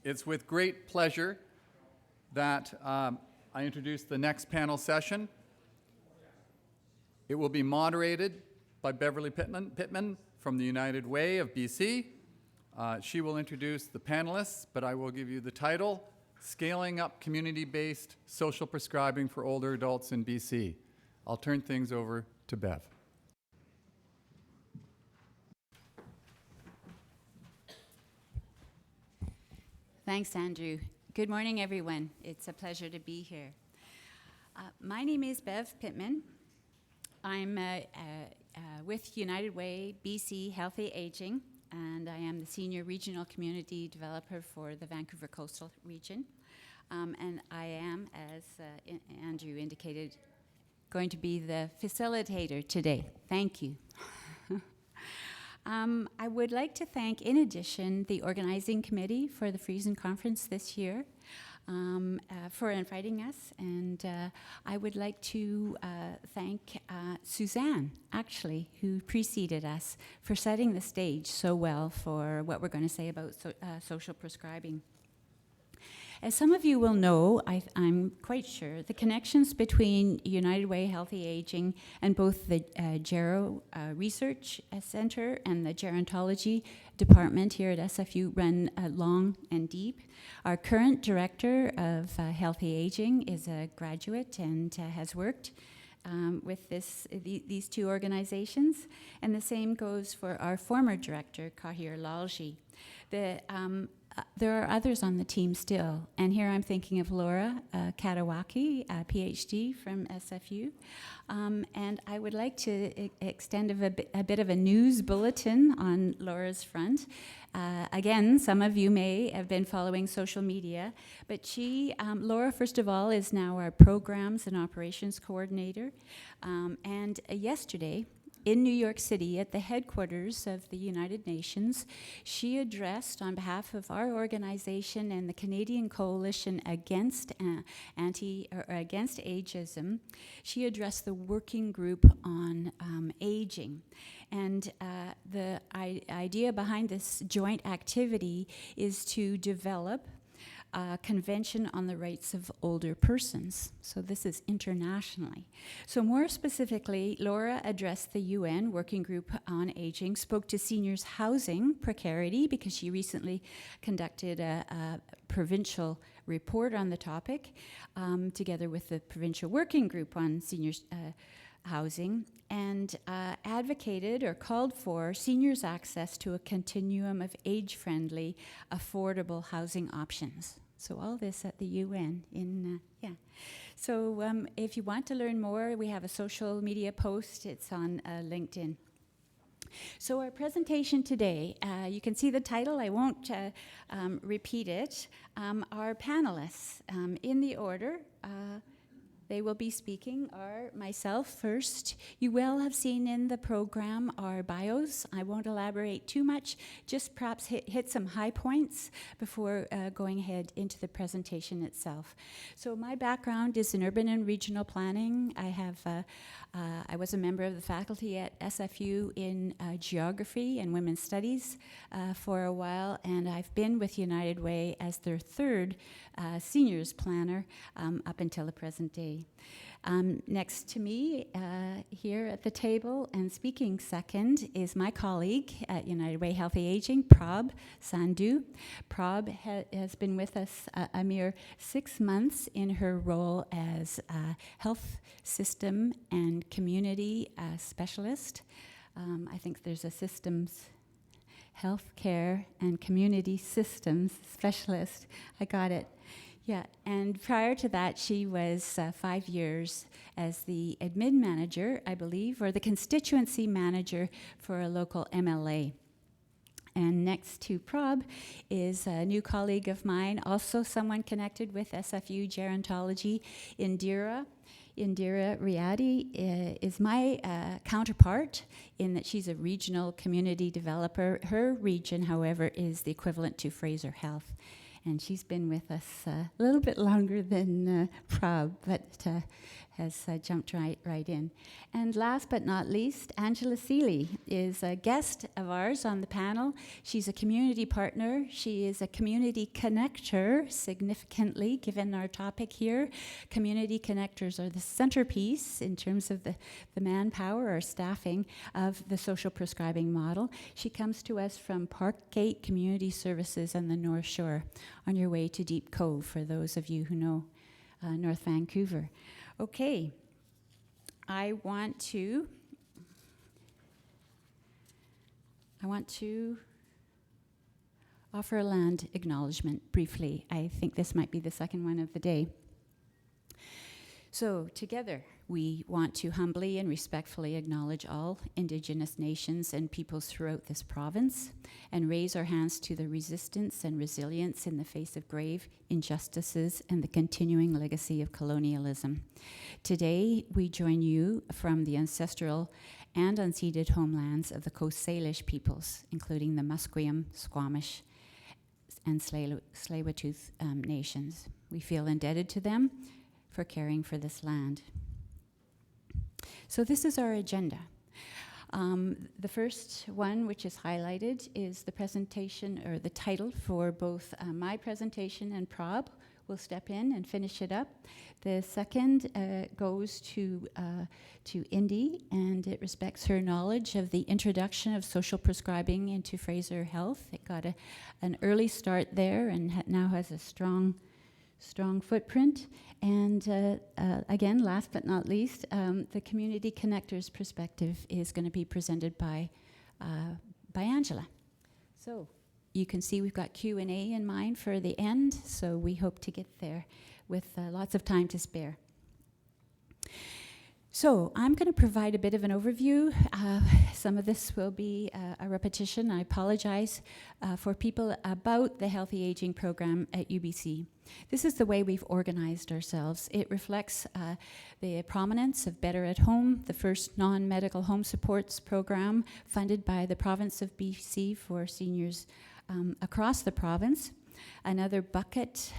It's with great pleasure that I introduce the next panel session. It will be moderated by Beverly Pittman from the United Way of BC. She will introduce the panelists, but I will give you the title, Scaling Up Community-Based Social Prescribing for Older Adults in BC. I'll turn things over to Bev. Thanks, Andrew. Good morning, everyone. It's a pleasure to be here. My name is Bev Pittman. I'm with United Way BC Healthy Aging, and I am the Senior Regional Community Developer for the Vancouver Coastal Region. And I am, as Andrew indicated, going to be the facilitator today. Thank you. I would like to thank, in addition, the organizing committee for the Friesen conference this year for inviting us. And I would like to thank Suzanne, actually, who preceded us, for setting the stage so well for what we're going to say about social prescribing. As some of you will know, I'm quite sure, the connections between United Way Healthy Aging and both the Gero Research Center and the Gerontology Department here at SFU run long and deep. Our current director of Healthy Aging is a graduate and has worked with these two organizations, and the same goes for our former director, Kahir Lalji. There are others on the team still, and here I'm thinking of Laura Katawaki, a PhD from SFU, and I would like to extend a bit of a news bulletin on Laura's front. Again, some of you may have been following social media, but Laura, first of all, is now our Programs and Operations Coordinator, and yesterday, in New York City, at the headquarters of the United Nations, she addressed, on behalf of our organization and the Canadian Coalition Against Ageism, she addressed the working group on aging. And the idea behind this joint activity is to develop a convention on the rights of older persons. So this is internationally. So more specifically, Laura addressed the UN Working Group on Aging, spoke to seniors' housing precarity because she recently conducted a provincial report on the topic, together with the Provincial Working Group on Seniors' Housing, and advocated or called for seniors' access to a continuum of age-friendly, affordable housing options. So all this at the UN So if you want to learn more, we have a social media post. It's on LinkedIn. So our presentation today, you can see the title. I won't repeat it. Our panelists, in the order, they will be speaking are myself first. You will have seen in the program our bios. I won't elaborate too much, just perhaps hit some high points before going ahead into the presentation itself. So my background is in urban and regional planning. I was a member of the faculty at SFU in geography and women's studies for a while, and I've been with United Way as their third seniors planner up until the present day. Next to me here at the table and speaking second is my colleague at United Way Healthy Aging, Prab Sandhu. Prab has been with us a mere 6 months in her role as health system and community specialist. I think there's a systems healthcare and community systems specialist. I got it. Yeah, and prior to that, she was 5 years as the admin manager, I believe, or the constituency manager for a local MLA. And next to Prab is a new colleague of mine, also someone connected with SFU Gerontology, Indira. Indira Riadi is my counterpart in that she's a regional community developer. Her region, however, is the equivalent to Fraser Health. and she's been with us a little bit longer than Prab, but has jumped right in. And last but not least, Angela Seeley is a guest of ours on the panel. She's a community partner. She is a community connector, significantly, given our topic here. Community connectors are the centerpiece in terms of the manpower or staffing of the social prescribing model. She comes to us from Parkgate Community Services on the North Shore, on your way to Deep Cove, for those of you who know North Vancouver. Okay, I want to offer a land acknowledgement briefly. I think this might be the second one of the day. So together, we want to humbly and respectfully acknowledge all Indigenous nations and peoples throughout this province and raise our hands to the resistance and resilience in the face of grave injustices and the continuing legacy of colonialism. Today, we join you from the ancestral and unceded homelands of the Coast Salish peoples, including the Musqueam, Squamish, and Tsleil-Waututh nations. We feel indebted to them for caring for this land. So this is our agenda. The first one, which is highlighted, is the presentation, or the title for both my presentation and Prab. Will step in and finish it up. The second goes to Indy, and it respects her knowledge of the introduction of social prescribing into Fraser Health. It got an early start there and now has a strong footprint. And again, last but not least, the community connectors perspective is going to be presented by Angela. So you can see we've got Q&A in mind for the end, so we hope to get there with lots of time to spare. So I'm going to provide a bit of an overview. Some of this will be a repetition. I apologize for people about the Healthy Aging program at UBC. This is the way we've organized ourselves. It reflects the prominence of Better at Home, the first non-medical home supports program funded by the province of BC for seniors across the province. Another bucket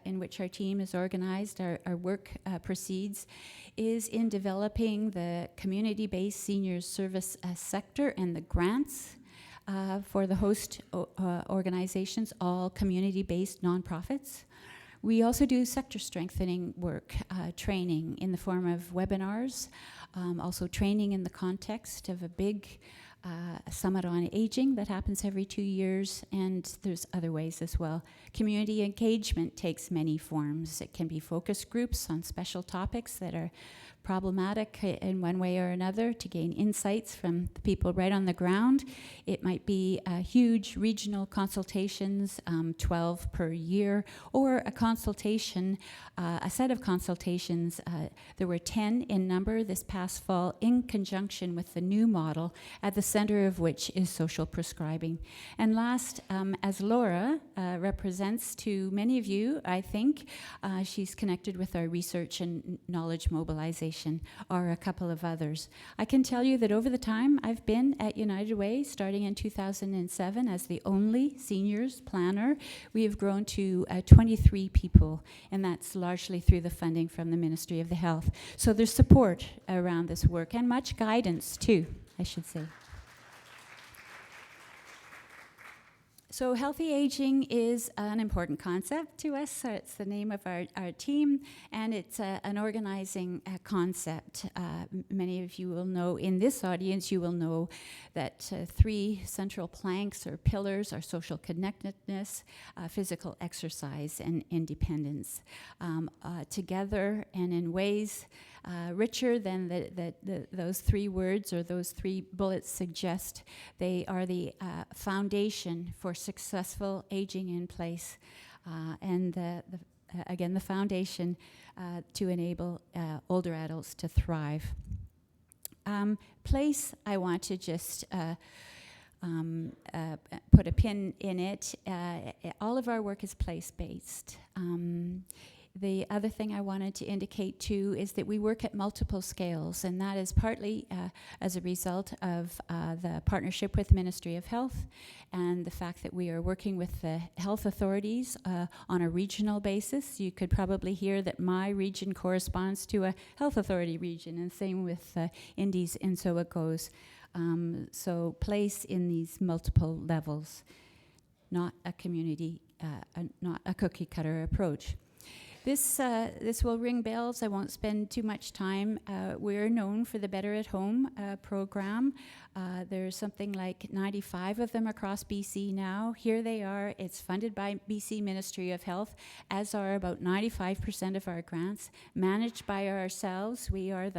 in which our team is organized, our work proceeds, is in developing the community-based seniors service sector and the grants for the host organizations, all community-based nonprofits. We also do sector strengthening work, training in the form of webinars, also training in the context of a big summit on aging that happens every 2 years, and there's other ways as well. Community engagement takes many forms. It can be focus groups on special topics that are problematic in one way or another to gain insights from the people right on the ground. It might be huge regional consultations, 12 per year, or a consultation, a set of consultations. There were 10 in number this past fall in conjunction with the new model, at the center of which is social prescribing. And last, as Laura represents to many of you, I think, she's connected with our research and knowledge mobilization, are a couple of others. I can tell you that over the time I've been at United Way, starting in 2007 as the only seniors planner, we have grown to 23 people, and that's largely through the funding from the Ministry of the Health. So there's support around this work, and much guidance too, I should say. So healthy aging is an important concept to us. So it's the name of our team, and it's an organizing concept. Many of you will know, in this audience, you will know that 3 central planks or pillars are social connectedness, physical exercise, and independence. Together and in ways richer than those 3 words or those 3 bullets suggest, they are the foundation for successful aging in place, and again, the foundation to enable older adults to thrive. Place, I want to just put a pin in it. All of our work is place-based. The other thing I wanted to indicate too is that we work at multiple scales, and that is partly as a result of the partnership with the Ministry of Health and the fact that we are working with the health authorities on a regional basis. You could probably hear that my region corresponds to a health authority region, and same with Indies, and so it goes. So place in these multiple levels, not a community, not a cookie cutter approach. This will ring bells. I won't spend too much time. We're known for the Better at Home program. There's something like 95 of them across BC now. Here they are. It's funded by BC Ministry of Health, as are about 95% of our grants, managed by ourselves. We are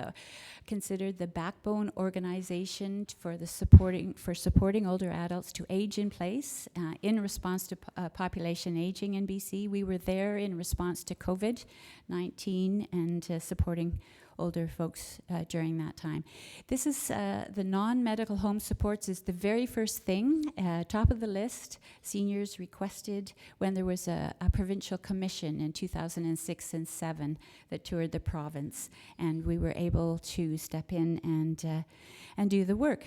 considered the backbone organization for supporting older adults to age in place in response to population aging in BC. We were there in response to COVID-19 and supporting older folks during that time. This is the non-medical home supports is the very first thing, top of the list. Seniors requested when there was a provincial commission in 2006 and 7 that toured the province, and we were able to step in and do the work.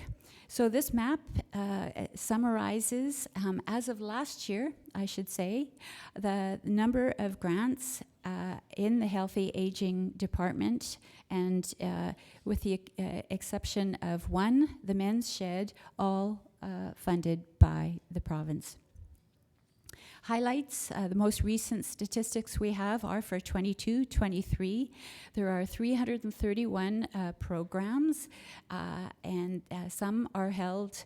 So this map summarizes, as of last year, I should say, the number of grants in the Healthy Aging Department, and with the exception of one, the Men's Shed, all funded by the province. Highlights, the most recent statistics we have are for 22-23. There are 331 programs, and some are held,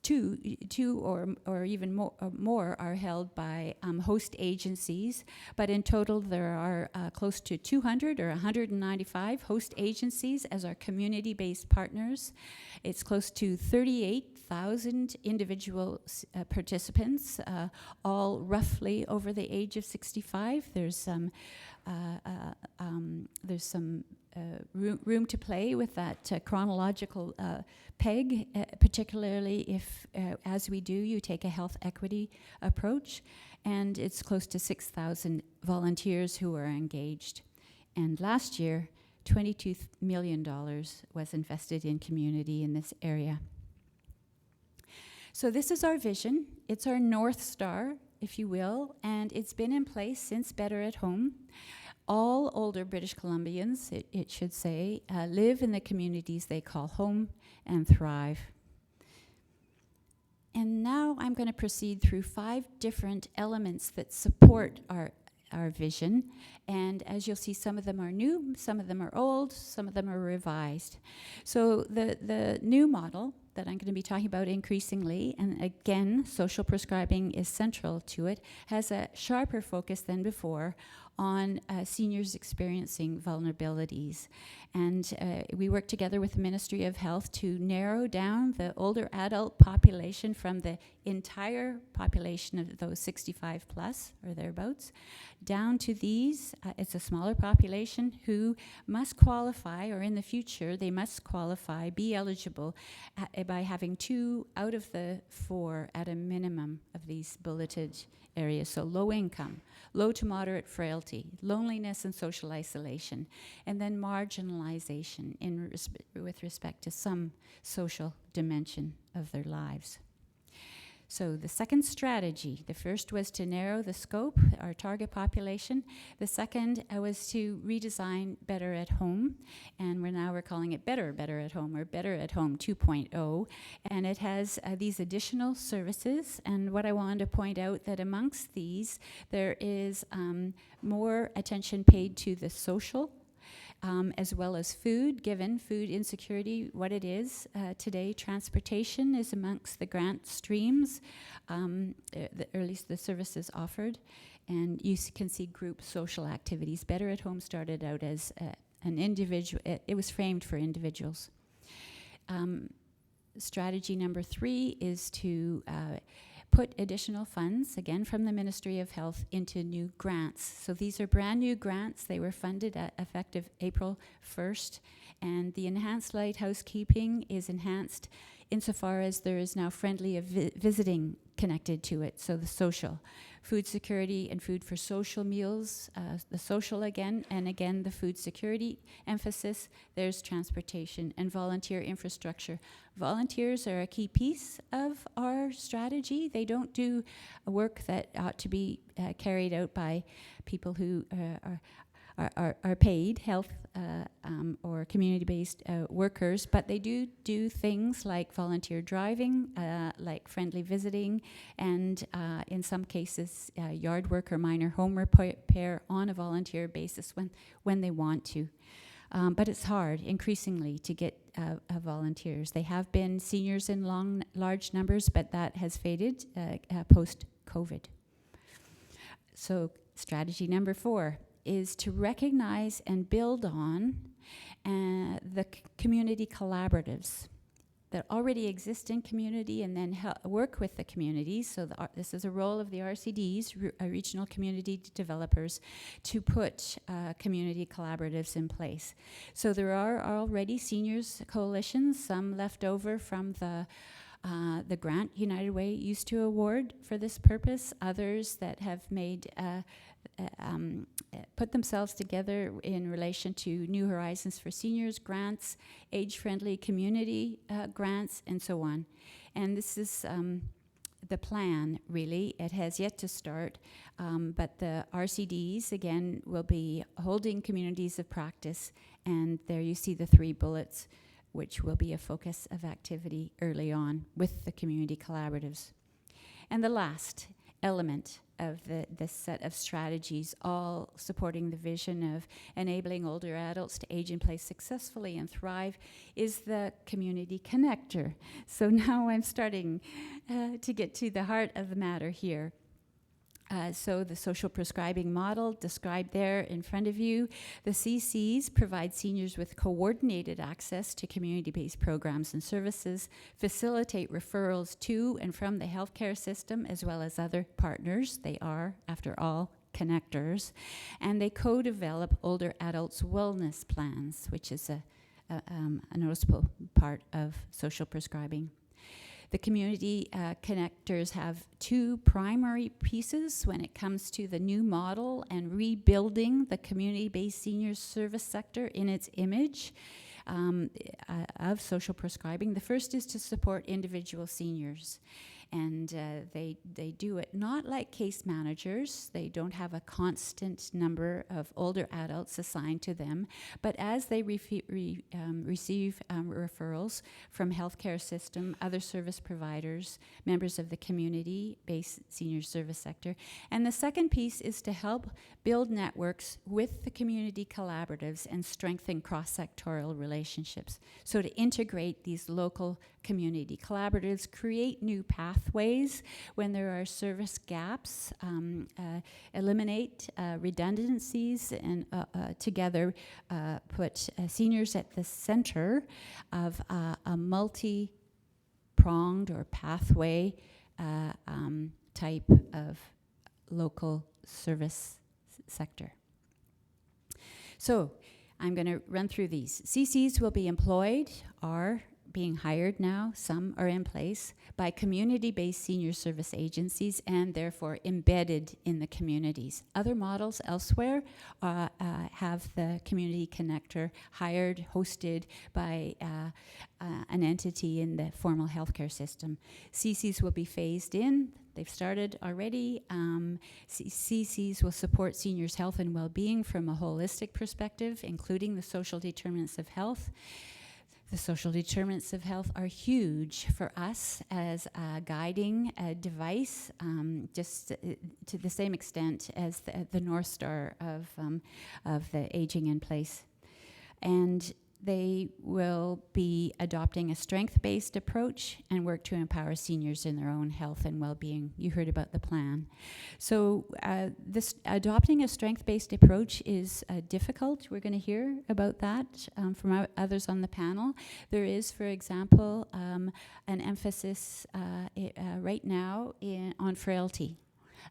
two or even more are held by host agencies, but in total there are close to 200 or 195 host agencies as our community-based partners. It's close to 38,000 individual participants, all roughly over the age of 65. There's some room to play with that chronological peg, particularly if, as we do, you take a health equity approach, and it's close to 6,000 volunteers who are engaged. And last year, $22 million was invested in community in this area. So this is our vision. It's our North Star, if you will, and it's been in place since Better at Home. All older British Columbians, it should say, live in the communities they call home and thrive. And now I'm going to proceed through 5 different elements that support our vision. And as you'll see, some of them are new, some of them are old, some of them are revised. So the new model that I'm going to be talking about increasingly, and again, social prescribing is central to it, has a sharper focus than before on seniors experiencing vulnerabilities. And we work together with the Ministry of Health to narrow down the older adult population from the entire population of those 65 plus or thereabouts, down to these, it's a smaller population who must qualify, or in the future they must qualify, be eligible by having 2 out of the 4 at a minimum of these bulleted areas. So low income, low to moderate frailty, loneliness and social isolation, and then marginalization with respect to some social dimension of their lives. So the second strategy, the first was to narrow the scope, our target population. The second was to redesign Better at Home, and we're calling it Better at Home, or Better at Home 2.0, and it has these additional services. And what I wanted to point out that amongst these, there is more attention paid to the social, as well as food, given food insecurity, what it is today. Transportation is amongst the grant streams, or at least the services offered. And you can see group social activities. Better at Home started out as an individual, it was framed for individuals. Strategy number 3 is to put additional funds, again from the Ministry of Health, into new grants. So these are brand new grants. They were funded effective April 1st. And the enhanced light housekeeping is enhanced insofar as there is now friendly visiting connected to it. So the social, food security and food for social meals, the social again, and again the food security emphasis. There's transportation and volunteer infrastructure. Volunteers are a key piece of our strategy. They don't do work that ought to be carried out by people who are paid health or community-based workers, but they do things like volunteer driving, like friendly visiting, and in some cases yard work or minor home repair on a volunteer basis when they want to. But it's hard, increasingly, to get volunteers. They have been seniors in large numbers, but that has faded post-COVID. So strategy number 4 is to recognize and build on the community collaboratives that already exist in community, and then work with the communities. So this is a role of the RCDs, regional community developers, to put community collaboratives in place. So there are already seniors coalitions, some left over from the grant United Way used to award for this purpose, others that have made put themselves together in relation to New Horizons for Seniors grants, age-friendly community grants, and so on. And this is the plan, really. It has yet to start, but the RCDs, again, will be holding communities of practice, and there you see the 3 bullets, which will be a focus of activity early on with the community collaboratives. And the last element of this set of strategies, all supporting the vision of enabling older adults to age in place successfully and thrive, is the community connector. So now I'm starting to get to the heart of the matter here. So the social prescribing model described there in front of you. The CCs provide seniors with coordinated access to community-based programs and services, facilitate referrals to and from the healthcare system as well as other partners. They are, after all, connectors. And they co-develop older adults' wellness plans, which is a noticeable part of social prescribing. The community connectors have 2 primary pieces when it comes to the new model and rebuilding the community-based senior service sector in its image of social prescribing. The first is to support individual seniors. And they do it not like case managers. They don't have a constant number of older adults assigned to them, but as they receive referrals from healthcare system, other service providers, members of the community-based senior service sector. And the second piece is to help build networks with the community collaboratives and strengthen cross-sectoral relationships. So to integrate these local community collaboratives, create new pathways when there are service gaps, eliminate redundancies, and together put seniors at the center of a multi-pronged or pathway type of local service sector. So I'm going to run through these. CCs will be employed, are being hired now, some are in place, by community-based senior service agencies and therefore embedded in the communities. Other models elsewhere have the community connector hired, hosted by an entity in the formal healthcare system. CCs will be phased in. They've started already. CCs will support seniors' health and well-being from a holistic perspective, including the social determinants of health. The social determinants of health are huge for us as a guiding device, just to the same extent as the North Star of the aging in place. And they will be adopting a strength-based approach and work to empower seniors in their own health and well-being. You heard about the plan. So this adopting a strength-based approach is difficult. We're going to hear about that from others on the panel. There is, for example, an emphasis right now on frailty,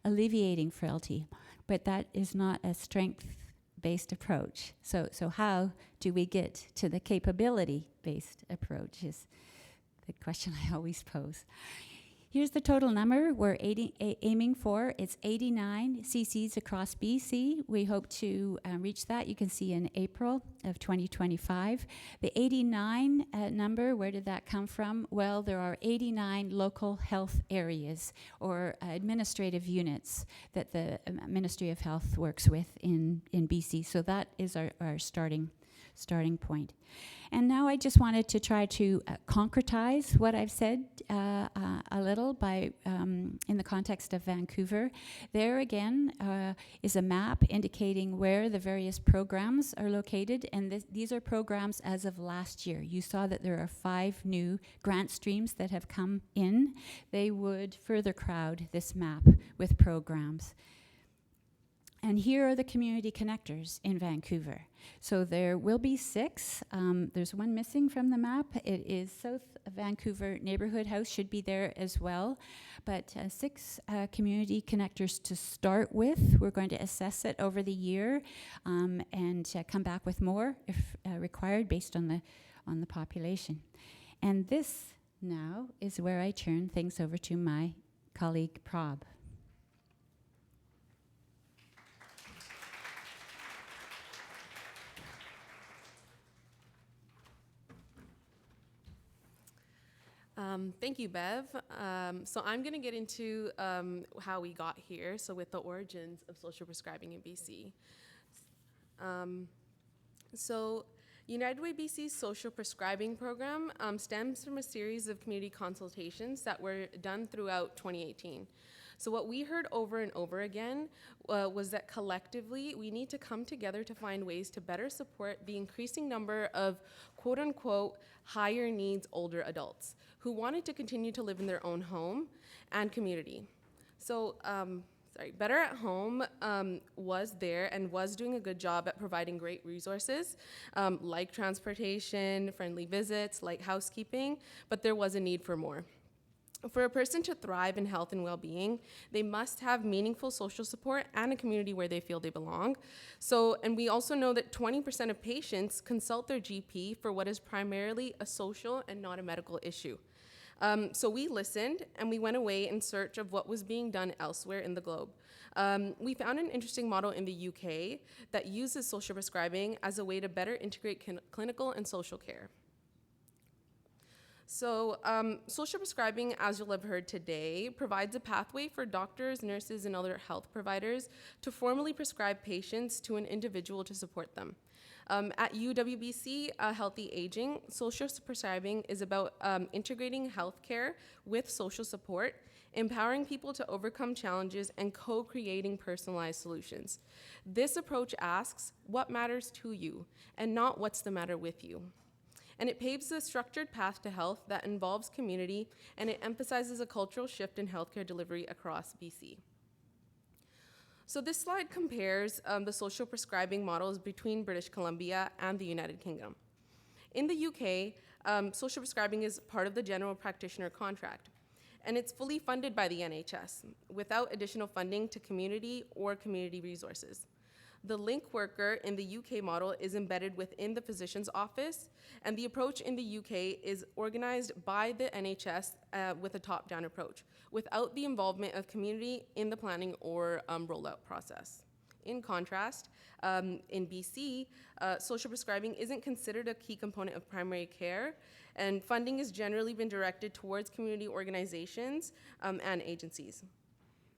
alleviating frailty, but that is not a strength-based approach. So how do we get to the capability-based approach is the question I always pose. Here's the total number we're aiming for. It's 89 CCs across BC. We hope to reach that. You can see in April of 2025. The 89 number, where did that come from? Well, there are 89 local health areas or administrative units that the Ministry of Health works with in BC. So that is our starting point. And now I just wanted to try to concretize what I've said a little by in the context of Vancouver. There again is a map indicating where the various programs are located, and these are programs as of last year. You saw that there are 5 new grant streams that have come in. They would further crowd this map with programs. And here are the community connectors in Vancouver. So there will be 6. There's one missing from the map. It is South Vancouver Neighborhood House, should be there as well. But 6 community connectors to start with. We're going to assess it over the year and come back with more if required based on the population. And this now is where I turn things over to my colleague Prab. Thank you, Bev. So I'm going to get into how we got here, so with the origins of social prescribing in BC. So United Way BC's social prescribing program stems from a series of community consultations that were done throughout 2018. So what we heard over and over again was that collectively we need to come together to find ways to better support the increasing number of quote unquote higher needs older adults who wanted to continue to live in their own home and community. So Better at Home was there and was doing a good job at providing great resources like transportation, friendly visits, light housekeeping, but there was a need for more. For a person to thrive in health and well-being, they must have meaningful social support and a community where they feel they belong. And we also know that 20% of patients consult their GP for what is primarily a social and not a medical issue. So we listened and we went away in search of what was being done elsewhere in the globe. We found an interesting model in the UK that uses social prescribing as a way to better integrate clinical and social care. So social prescribing, as you'll have heard today, provides a pathway for doctors, nurses, and other health providers to formally prescribe patients to an individual to support them. At UWBC Healthy Aging, social prescribing is about integrating healthcare with social support, empowering people to overcome challenges, and co-creating personalized solutions. This approach asks, what matters to you, and not what's the matter with you. And it paves a structured path to health that involves community, and it emphasizes a cultural shift in healthcare delivery across BC. So this slide compares the social prescribing models between British Columbia and the United Kingdom. In the UK, social prescribing is part of the general practitioner contract, and it's fully funded by the NHS without additional funding to community or community resources. The link worker in the UK model is embedded within the physician's office, and the approach in the UK is organized by the NHS with a top-down approach, without the involvement of community in the planning or rollout process. In contrast, in BC, social prescribing isn't considered a key component of primary care, and funding has generally been directed towards community organizations and agencies.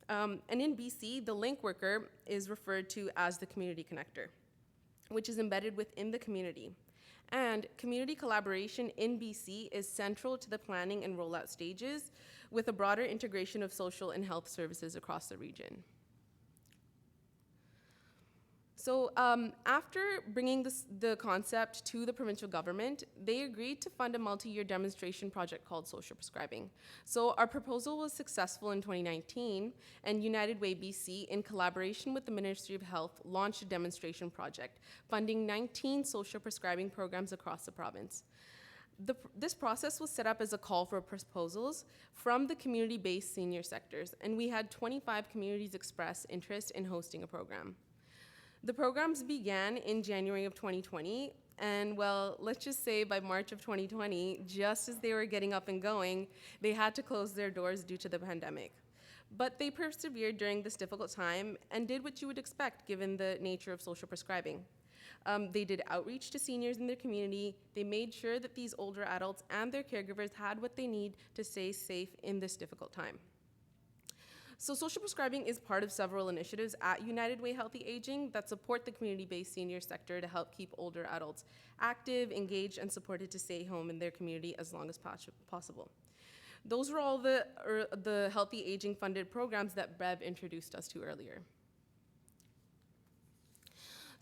And in BC, the link worker is referred to as the community connector, which is embedded within the community. And community collaboration in BC is central to the planning and rollout stages, with a broader integration of social and health services across the region. So after bringing the concept to the provincial government, they agreed to fund a multi-year demonstration project called Social Prescribing. So our proposal was successful in 2019, and United Way BC, in collaboration with the Ministry of Health, launched a demonstration project, funding 19 social prescribing programs across the province. This process was set up as a call for proposals from the community-based senior sectors, and we had 25 communities express interest in hosting a program. The programs began in January of 2020, And well, let's just say by March of 2020, just as they were getting up and going, they had to close their doors due to the pandemic. But they persevered during this difficult time and did what you would expect given the nature of social prescribing. They did outreach to seniors in their community. They made sure that these older adults and their caregivers had what they need to stay safe in this difficult time. So social prescribing is part of several initiatives at United Way Healthy Aging that support the community-based senior sector to help keep older adults active, engaged, and supported to stay home in their community as long as possible. Those were all the Healthy Aging funded programs that Bev introduced us to earlier.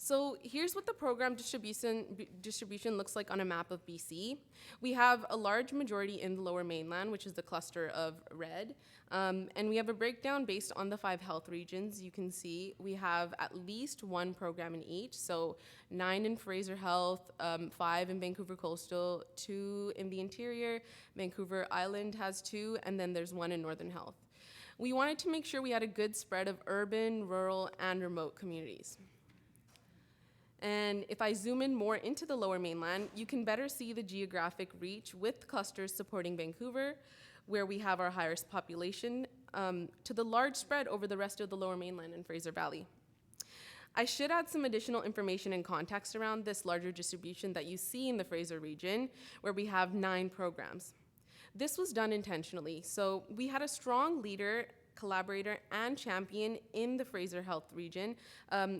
So here's what the program distribution looks like on a map of BC. We have a large majority in the Lower Mainland, which is the cluster of red, and we have a breakdown based on the 5 health regions. You can see we have at least 1 program in each, so 9 in Fraser Health, 5 in Vancouver Coastal, 2 in the interior, Vancouver Island has 2, and then there's 1 in Northern Health. We wanted to make sure we had a good spread of urban, rural, and remote communities. And if I zoom in more into the Lower Mainland, you can better see the geographic reach with clusters supporting Vancouver, where we have our highest population, to the large spread over the rest of the Lower Mainland and Fraser Valley. I should add some additional information and context around this larger distribution that you see in the Fraser region, where we have 9 programs. This was done intentionally, so we had a strong leader, collaborator, and champion in the Fraser Health region,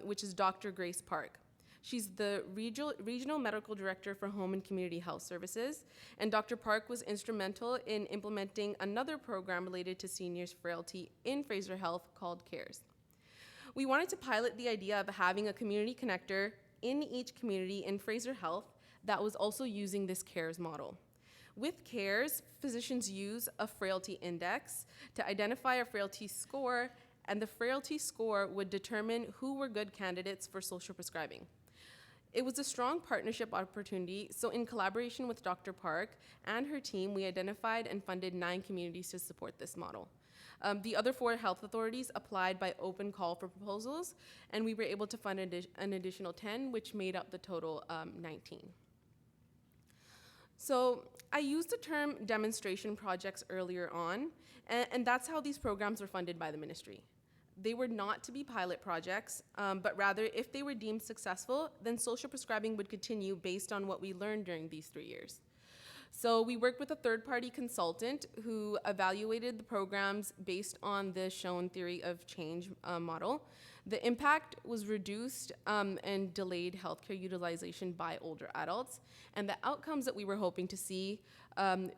which is Dr. Grace Park. She's the Regional Medical Director for Home and Community Health Services, and Dr. Park was instrumental in implementing another program related to seniors' frailty in Fraser Health called CARES. We wanted to pilot the idea of having a community connector in each community in Fraser Health that was also using this CARES model. With CARES, physicians use a frailty index to identify a frailty score, and the frailty score would determine who were good candidates for social prescribing. It was a strong partnership opportunity, so in collaboration with Dr. Park and her team, we identified and funded 9 communities to support this model. The other 4 health authorities applied by open call for proposals, and we were able to fund an additional 10, which made up the total 19. So I used the term demonstration projects earlier on, and that's how these programs were funded by the ministry. They were not to be pilot projects, but rather if they were deemed successful, then social prescribing would continue based on what we learned during these 3 years. So we worked with a third-party consultant who evaluated the programs based on the shown theory of change model. The impact was reduced and delayed healthcare utilization by older adults, and the outcomes that we were hoping to see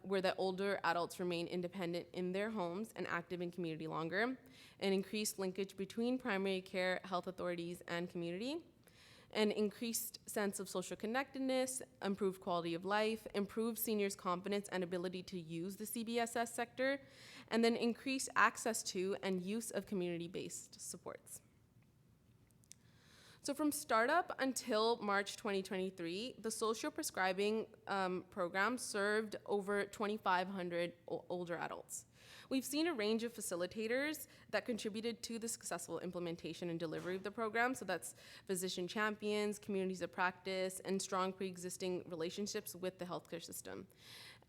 were that older adults remain independent in their homes and active in community longer, an increased linkage between primary care, health authorities, and community, an increased sense of social connectedness, improved quality of life, improved seniors' confidence and ability to use the CBSS sector, and then increased access to and use of community-based supports. So from startup until March 2023, the social prescribing program served over 2,500 older adults. We've seen a range of facilitators that contributed to the successful implementation and delivery of the program. So that's physician champions, communities of practice, and strong pre-existing relationships with the healthcare system.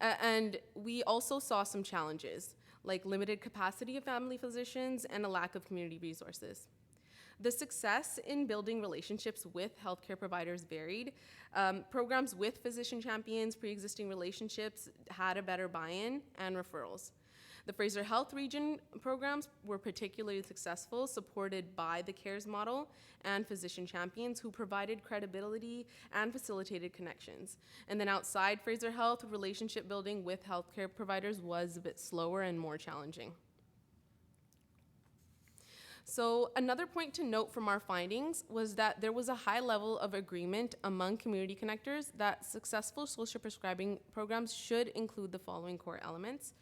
And we also saw some challenges, like limited capacity of family physicians and a lack of community resources. The success in building relationships with healthcare providers varied. Programs with physician champions, pre-existing relationships had a better buy-in and referrals. The Fraser Health Region programs were particularly successful, supported by the CARES model and physician champions who provided credibility and facilitated connections. And then outside Fraser Health, relationship building with healthcare providers was a bit slower and more challenging. So another point to note from our findings was that there was a high level of agreement among community connectors that successful social prescribing programs should include the following core elements,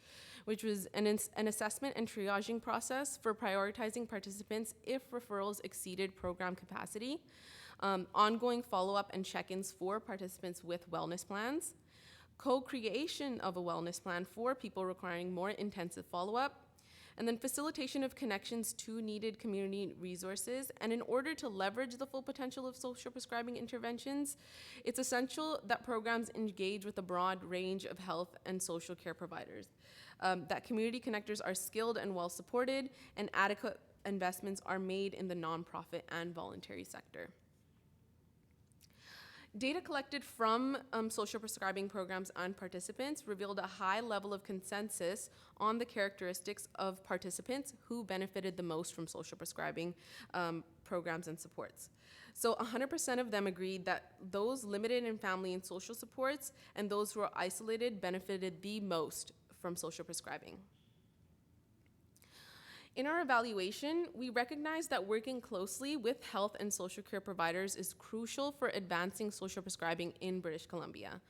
which was an assessment and triaging process for prioritizing participants if referrals exceeded program capacity, ongoing follow-up and check-ins for participants with wellness plans, co-creation of a wellness plan for people requiring more intensive follow-up, And then facilitation of connections to needed community resources. And in order to leverage the full potential of social prescribing interventions, it's essential that programs engage with a broad range of health and social care providers, that community connectors are skilled and well supported, and adequate investments are made in the nonprofit and voluntary sector. Data collected from social prescribing programs and participants revealed a high level of consensus on the characteristics of participants who benefited the most from social prescribing programs and supports. So 100% of them agreed that those limited in family and social supports and those who are isolated benefited the most from social prescribing. In our evaluation, we recognize that working closely with health and social care providers is crucial for advancing social prescribing in British Columbia.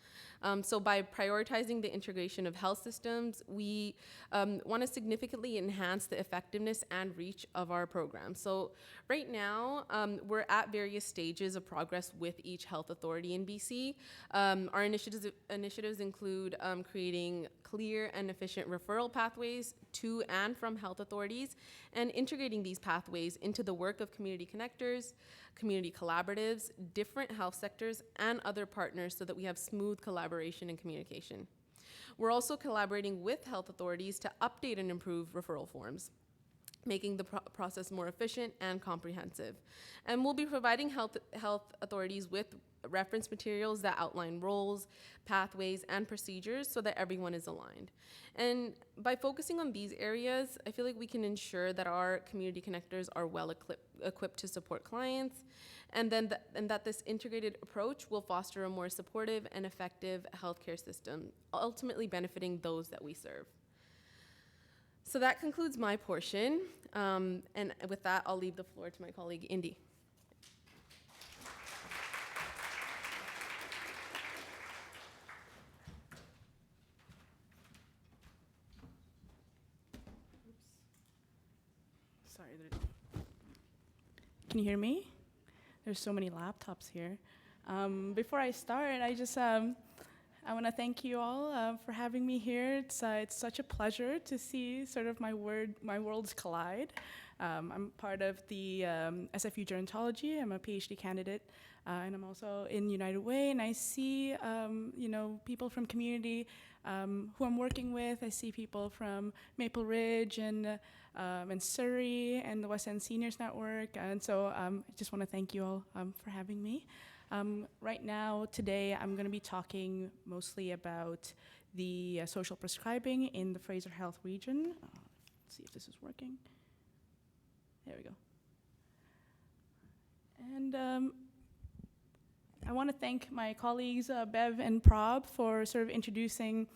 So by prioritizing the integration of health systems, we want to significantly enhance the effectiveness and reach of our program. So right now, we're at various stages of progress with each health authority in BC. Our initiatives include creating clear and efficient referral pathways to and from health authorities, and integrating these pathways into the work of community connectors, community collaboratives, different health sectors, and other partners so that we have smooth collaboration and communication. We're also collaborating with health authorities to update and improve referral forms, making the process more efficient and comprehensive. And we'll be providing health authorities with reference materials that outline roles, pathways, and procedures so that everyone is aligned. And by focusing on these areas, I feel like we can ensure that our community connectors are well equipped to support clients, and then that this integrated approach will foster a more supportive and effective healthcare system, ultimately benefiting those that we serve. So that concludes my portion, and with that, I'll leave the floor to my colleague, Indy. Sorry, can you hear me? There's so many laptops here. Before I start, I want to thank you all for having me here. It's such a pleasure to see sort of my worlds collide. I'm part of the SFU Gerontology. I'm a PhD candidate, and I'm also in United Way. And I see, people from community who I'm working with. I see people from Maple Ridge and Surrey and the West End Seniors Network. And so I just want to thank you all for having me. Right now, today, I'm going to be talking mostly about the social prescribing in the Fraser Health region. Let's see if this is working. There we go. And I want to thank my colleagues, Bev and Prob, for sort of introducing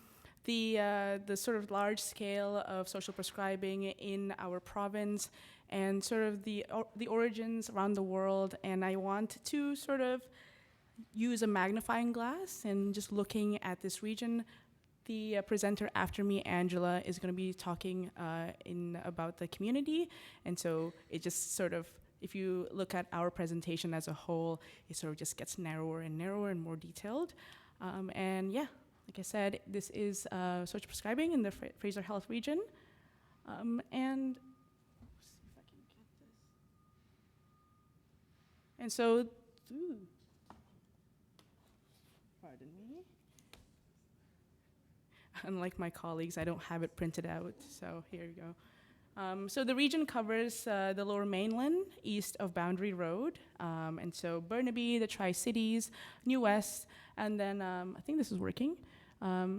the sort of large scale of social prescribing in our province and sort of the origins around the world. And I want to sort of use a magnifying glass and just looking at this region. The presenter after me, Angela, is going to be talking about the community. And so it just sort of, if you look at our presentation as a whole, it sort of just gets narrower and narrower and more detailed. And yeah, like I said, this is social prescribing in the Fraser Health region. And let's see if I can get this. And so, pardon me. Unlike my colleagues, I don't have it printed out, so here you go. So the region covers the Lower Mainland, east of Boundary Road, and so Burnaby, the Tri-Cities, New West, and then I think this is working,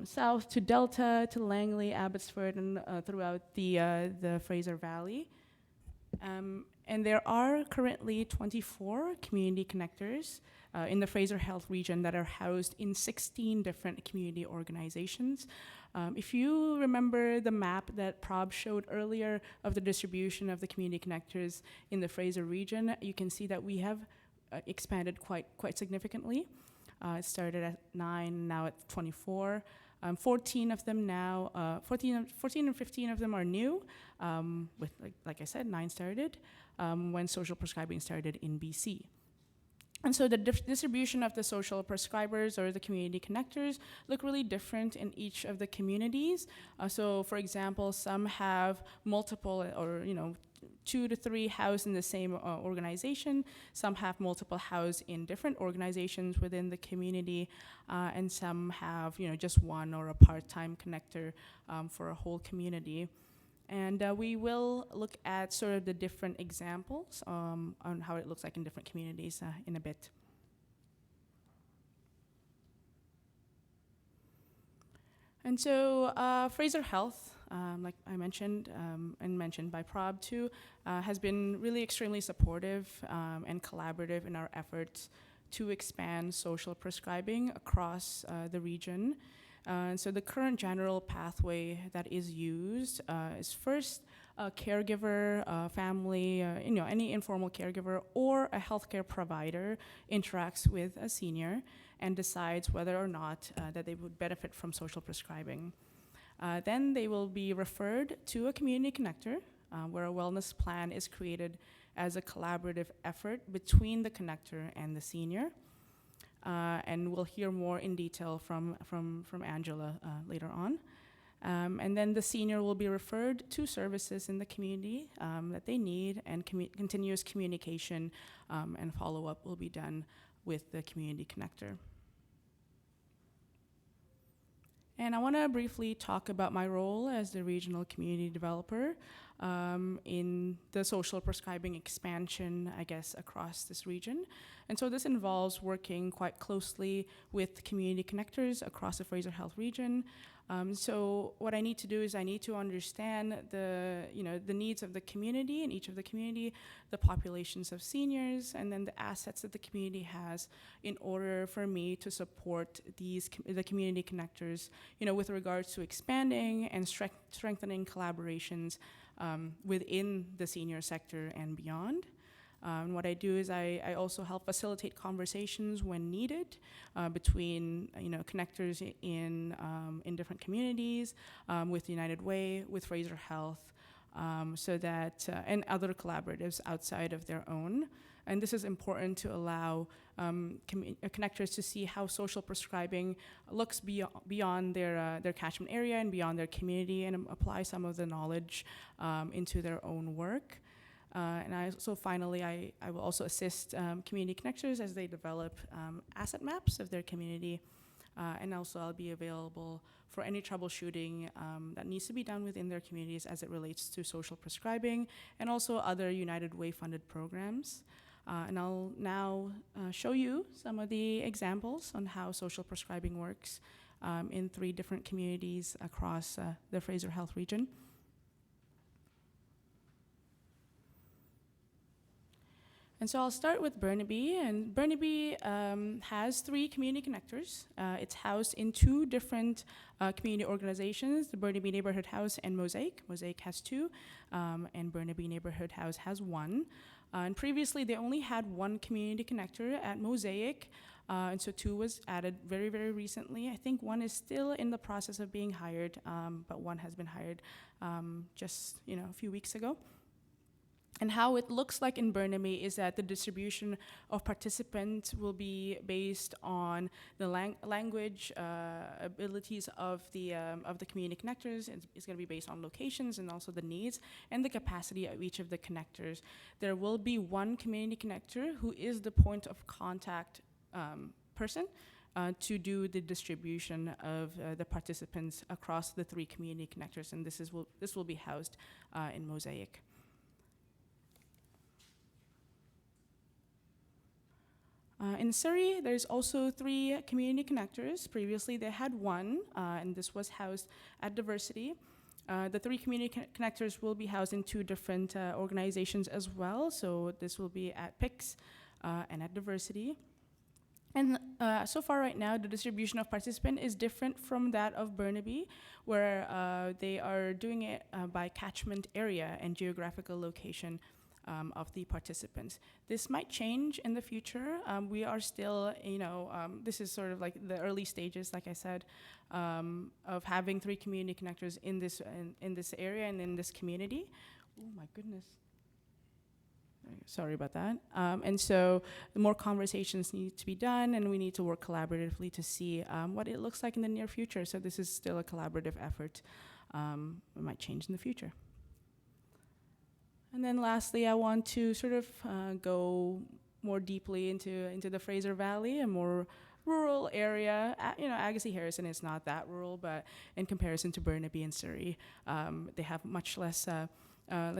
south to Delta, to Langley, Abbotsford, and throughout the Fraser Valley. And there are currently 24 community connectors in the Fraser Health region that are housed in 16 different community organizations. If you remember the map that Prob showed earlier of the distribution of the community connectors in the Fraser region, you can see that we have expanded quite significantly. It started at 9, now at 24. 14 of them now, 14 and 15 of them are new, with, like I said, 9 started when social prescribing started in BC. And so the distribution of the social prescribers or the community connectors look really different in each of the communities. So for example, some have multiple or 2 to 3 housed in the same organization. Some have multiple housed in different organizations within the community, and some have just one or a part-time connector for a whole community. And we will look at sort of the different examples on how it looks like in different communities in a bit. And so Fraser Health, like I mentioned, and mentioned by Prab too, has been really extremely supportive and collaborative in our efforts to expand social prescribing across the region. And so the current general pathway that is used is first a caregiver, family, any informal caregiver or a healthcare provider interacts with a senior and decides whether or not that they would benefit from social prescribing. Then they will be referred to a community connector where a wellness plan is created as a collaborative effort between the connector and the senior. And we'll hear more in detail from Angela later on. And then the senior will be referred to services in the community that they need, and continuous communication and follow-up will be done with the community connector. And I want to briefly talk about my role as the regional community developer in the social prescribing expansion, I guess, across this region. And so this involves working quite closely with community connectors across the Fraser Health region. So what I need to do is I need to understand the needs of the community in each of the community, the populations of seniors, and then the assets that the community has in order for me to support the community connectors, with regards to expanding and strengthening collaborations within the senior sector and beyond. And what I do is I also help facilitate conversations when needed between connectors in different communities, with United Way, with Fraser Health, so that and other collaboratives outside of their own. And this is important to allow connectors to see how social prescribing looks beyond their catchment area and beyond their community, and apply some of the knowledge into their own work. And finally, I will also assist community connectors as they develop asset maps of their community. And also I'll be available for any troubleshooting that needs to be done within their communities as it relates to social prescribing and also other United Way funded programs. And I'll now show you some of the examples on how social prescribing works in 3 different communities across the Fraser Health region. And so I'll start with Burnaby, and Burnaby has 3 community connectors. It's housed in 2 different community organizations, the Burnaby Neighborhood House and Mosaic. Mosaic has 2, and Burnaby Neighborhood House has 1. And previously, they only had 1 community connector at Mosaic, and so 2 was added very, very recently. I think 1 is still in the process of being hired, but 1 has been hired just a few weeks ago. And how it looks like in Burnaby is that the distribution of participants will be based on the language abilities of the community connectors. It's going to be based on locations and also the needs and the capacity of each of the connectors. There will be 1 community connector who is the point of contact person to do the distribution of the participants across the 3 community connectors, and this will be housed in Mosaic. In Surrey, there's also 3 community connectors. Previously, they had 1, and this was housed at Diversity. The 3 community connectors will be housed in 2 different organizations as well. So this will be at PICS and at Diversity. And so far right now, the distribution of participant is different from that of Burnaby, where they are doing it by catchment area and geographical location of the participants. This might change in the future. We are still, this is sort of like the early stages, like I said, of having 3 community connectors in this area and in this community. Oh my goodness. Sorry about that. And so more conversations need to be done, and we need to work collaboratively to see what it looks like in the near future. So this is still a collaborative effort. It might change in the future. And then lastly, I want to sort of go more deeply into the Fraser Valley, a more rural area. Agassiz Harrison is not that rural, but in comparison to Burnaby and Surrey, they have much less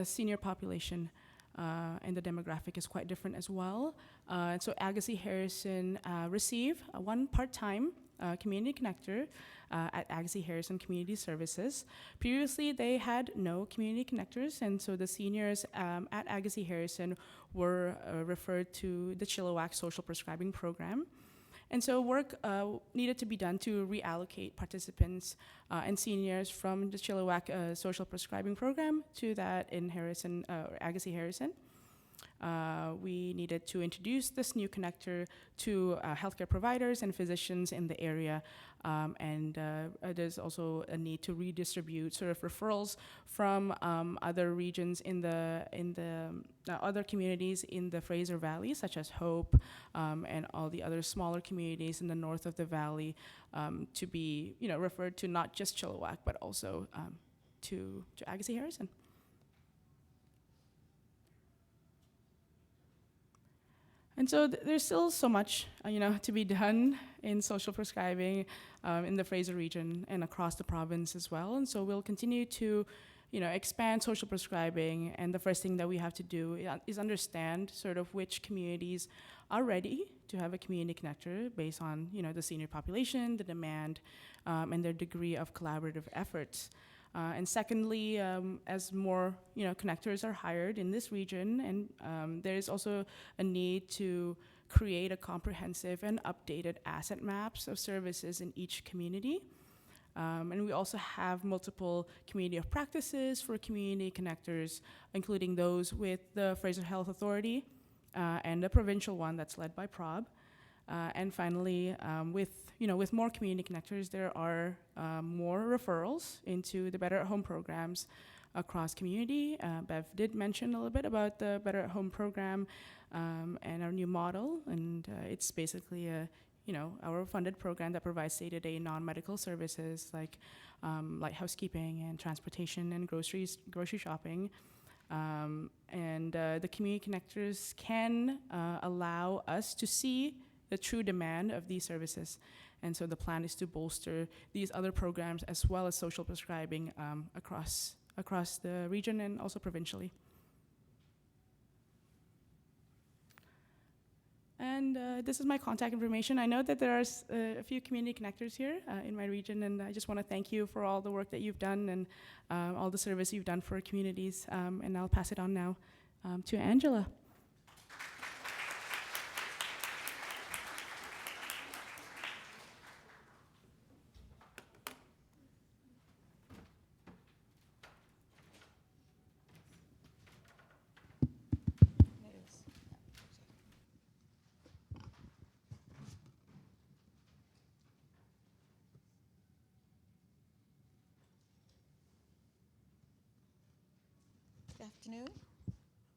senior population, and the demographic is quite different as well. And so Agassiz Harrison receive one part-time community connector at Agassiz Harrison Community Services. Previously, they had no community connectors, and so the seniors at Agassiz Harrison were referred to the Chilliwack Social Prescribing Program. And so work needed to be done to reallocate participants and seniors from the Chilliwack Social Prescribing Program to that in Harrison, Agassiz Harrison. We needed to introduce this new connector to healthcare providers and physicians in the area, and there's also a need to redistribute sort of referrals from other regions in the other communities in the Fraser Valley, such as Hope and all the other smaller communities in the north of the valley, to be referred to not just Chilliwack but also to Agassiz Harrison. And so there's still so much, to be done in social prescribing in the Fraser region and across the province as well. And so we'll continue to, expand social prescribing. And the first thing that we have to do is understand sort of which communities are ready to have a community connector based on, the senior population, the demand, and their degree of collaborative efforts. And secondly, as more connectors are hired in this region, and there is also a need to create a comprehensive and updated asset maps of services in each community. And we also have multiple community of practices for community connectors, including those with the Fraser Health Authority and a provincial one that's led by PROB. And finally, with more community connectors, there are more referrals into the Better at Home programs across community. Bev did mention a little bit about the Better at Home program and our new model, and it's basically our funded program that provides day-to-day non-medical services like light housekeeping and transportation and grocery shopping. And the community connectors can allow us to see the true demand of these services. And so the plan is to bolster these other programs as well as social prescribing across the region and also provincially. And this is my contact information. I know that there are a few community connectors here in my region, and I just want to thank you for all the work that you've done and all the service you've done for communities. And I'll pass it on now to Angela. Good afternoon.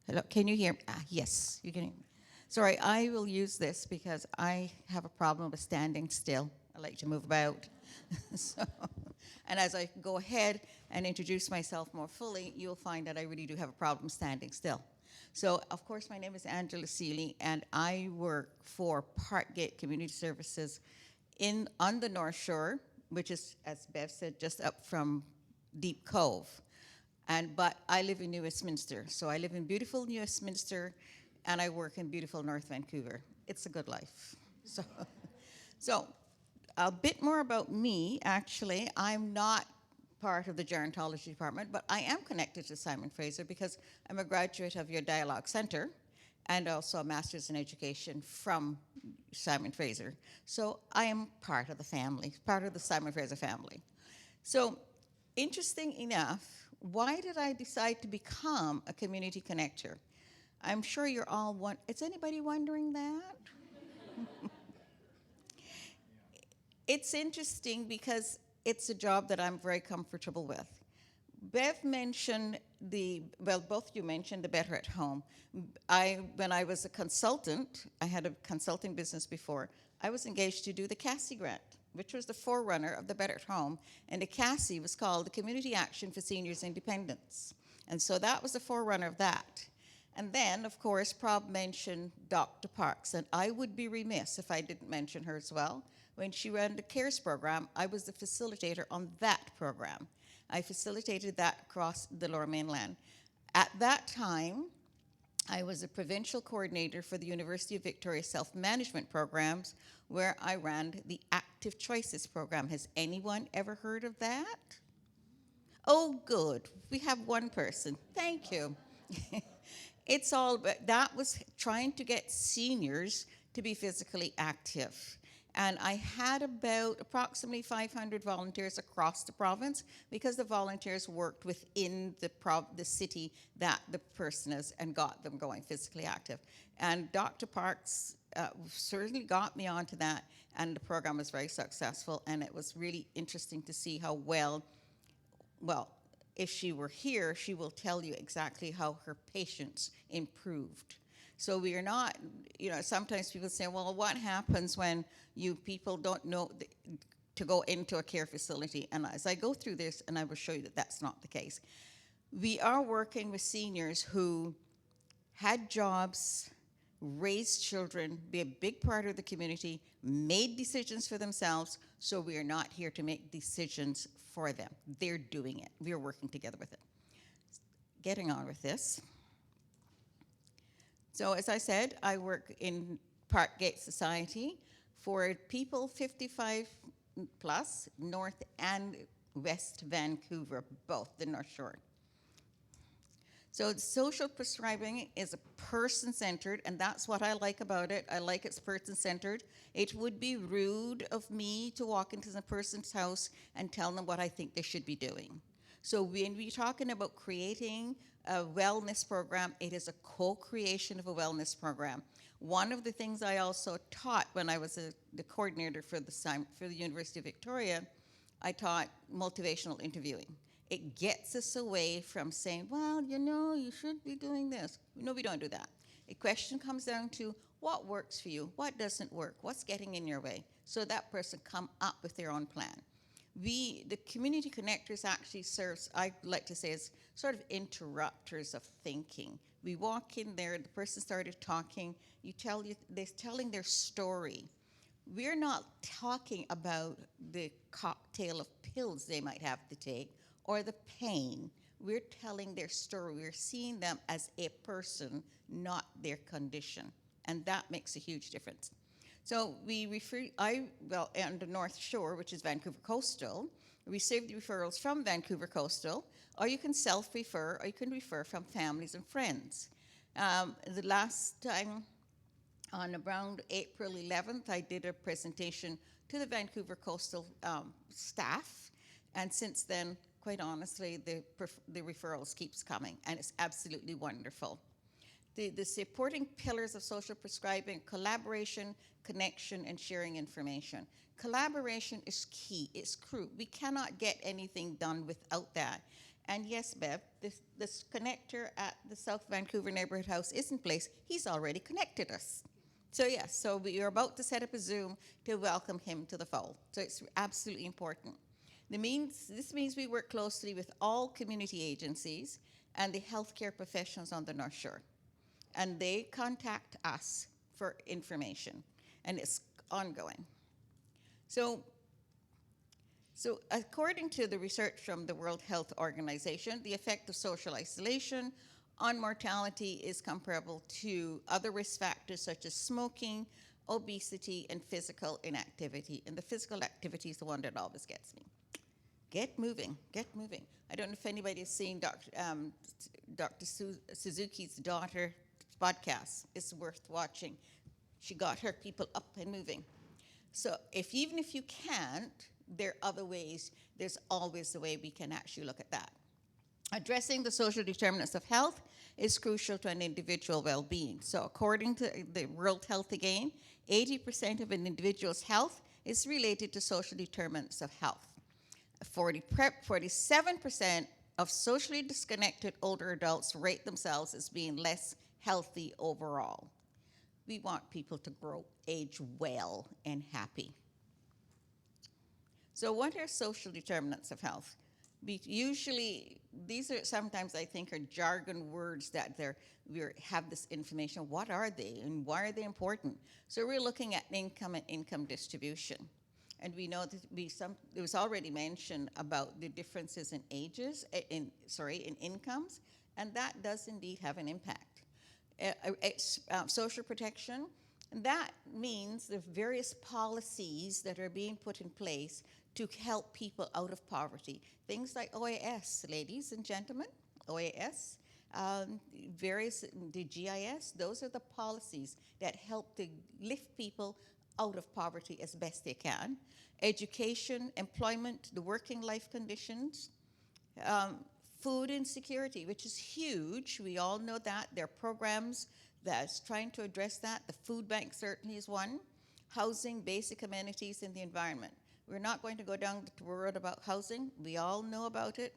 Hello, can you hear me? Yes, you can hear me. Sorry, I will use this because I have a problem with standing still. I like to move about. And as I go ahead and introduce myself more fully, you'll find that I really do have a problem standing still. So, of course, my name is Angela Seeley, and I work for Parkgate Community Services on the North Shore, which is, as Bev said, just up from Deep Cove. But I live in New Westminster. So I live in beautiful New Westminster, and I work in beautiful North Vancouver. It's a good life. So a bit more about me, actually. I'm not part of the gerontology department, but I am connected to Simon Fraser because I'm a graduate of your Dialogue Center and also a master's in education from Simon Fraser. So I am part of the family, part of the Simon Fraser family. So interesting enough, why did I decide to become a community connector? I'm sure you're all is anybody wondering that? It's interesting because it's a job that I'm very comfortable with. Bev mentioned both you mentioned the Better at Home. When I was a consultant, I had a consulting business before, I was engaged to do the CASSI grant, which was the forerunner of the Better at Home. And the CASSI was called the Community Action for Seniors Independence. And so that was the forerunner of that. And then, of course, Prob mentioned Dr. Parks, and I would be remiss if I didn't mention her as well. When she ran the CARES program, I was the facilitator on that program. I facilitated that across the Lower Mainland. At that time, I was a provincial coordinator for the University of Victoria Self-Management Programs, where I ran the Active Choices program. Has anyone ever heard of that? Oh, good. We have one person. Thank you. It's all, but that was trying to get seniors to be physically active. And I had about approximately 500 volunteers across the province because the volunteers worked within the city that the person is and got them going physically active. And Dr. Parks certainly got me onto that, and the program was very successful, and it was really interesting to see how well, if she were here, she will tell you exactly how her patients improved. So we are not, sometimes people say, well, what happens when you people don't know to go into a care facility? And as I go through this, and I will show you that that's not the case. We are working with seniors who had jobs, raised children, be a big part of the community, made decisions for themselves, so we are not here to make decisions for them. They're doing it. We are working together with it. Getting on with this. So as I said, I work in Parkgate Society for people 55 plus, North and West Vancouver, both the North Shore. So social prescribing is a person-centered, and that's what I like about it. I like it's person-centered. It would be rude of me to walk into the person's house and tell them what I think they should be doing. So when we're talking about creating a wellness program, it is a co-creation of a wellness program. One of the things I also taught when I was the coordinator for the University of Victoria, I taught motivational interviewing. It gets us away from saying, well, you should be doing this. No, we don't do that. A question comes down to what works for you, what doesn't work, what's getting in your way, so that person come up with their own plan. The community connectors actually serves, I like to say, as sort of interrupters of thinking. We walk in there, the person started talking, they're telling their story. We're not talking about the cocktail of pills they might have to take or the pain. We're telling their story. We're seeing them as a person, not their condition. And that makes a huge difference. So on the North Shore, which is Vancouver Coastal, we receive the referrals from Vancouver Coastal, or you can self-refer, or you can refer from families and friends. The last time, on around April 11th, I did a presentation to the Vancouver Coastal staff, and since then, quite honestly, the referrals keeps coming, and it's absolutely wonderful. The supporting pillars of social prescribing: collaboration, connection, and sharing information. Collaboration is key, it's crucial. We cannot get anything done without that. And yes, Bev, this connector at the South Vancouver Neighborhood House is in place. He's already connected us. So yes, so we are about to set up a Zoom to welcome him to the fold. So it's absolutely important. This means we work closely with all community agencies and the healthcare professionals on the North Shore. And they contact us for information, and it's ongoing. So according to the research from the World Health Organization, the effect of social isolation on mortality is comparable to other risk factors such as smoking, obesity, and physical inactivity. And the physical activity is the one that always gets me. Get moving, get moving. I don't know if anybody's seen Dr. Suzuki's daughter podcast. It's worth watching. She got her people up and moving. So even if you can't, there are other ways. There's always a way we can actually look at that. Addressing the social determinants of health is crucial to an individual well-being. So according to the World Health again, 80% of an individual's health is related to social determinants of health. 47% of socially disconnected older adults rate themselves as being less healthy overall. We want people to age well and happy. So what are social determinants of health? Usually, these are sometimes I think are jargon words that we have this information. What are they and why are they important? So we're looking at income and income distribution. And we know that it was already mentioned about the differences in ages, in incomes, and that does indeed have an impact. Social protection, and that means the various policies that are being put in place to help people out of poverty. Things like OAS, ladies and gentlemen, OAS, the GIS, those are the policies that help to lift people out of poverty as best they can. Education, employment, the working life conditions, food insecurity, which is huge. We all know that. There are programs that's trying to address that. The food bank certainly is one. Housing, basic amenities, and the environment. We're not going to go down the road about housing. We all know about it.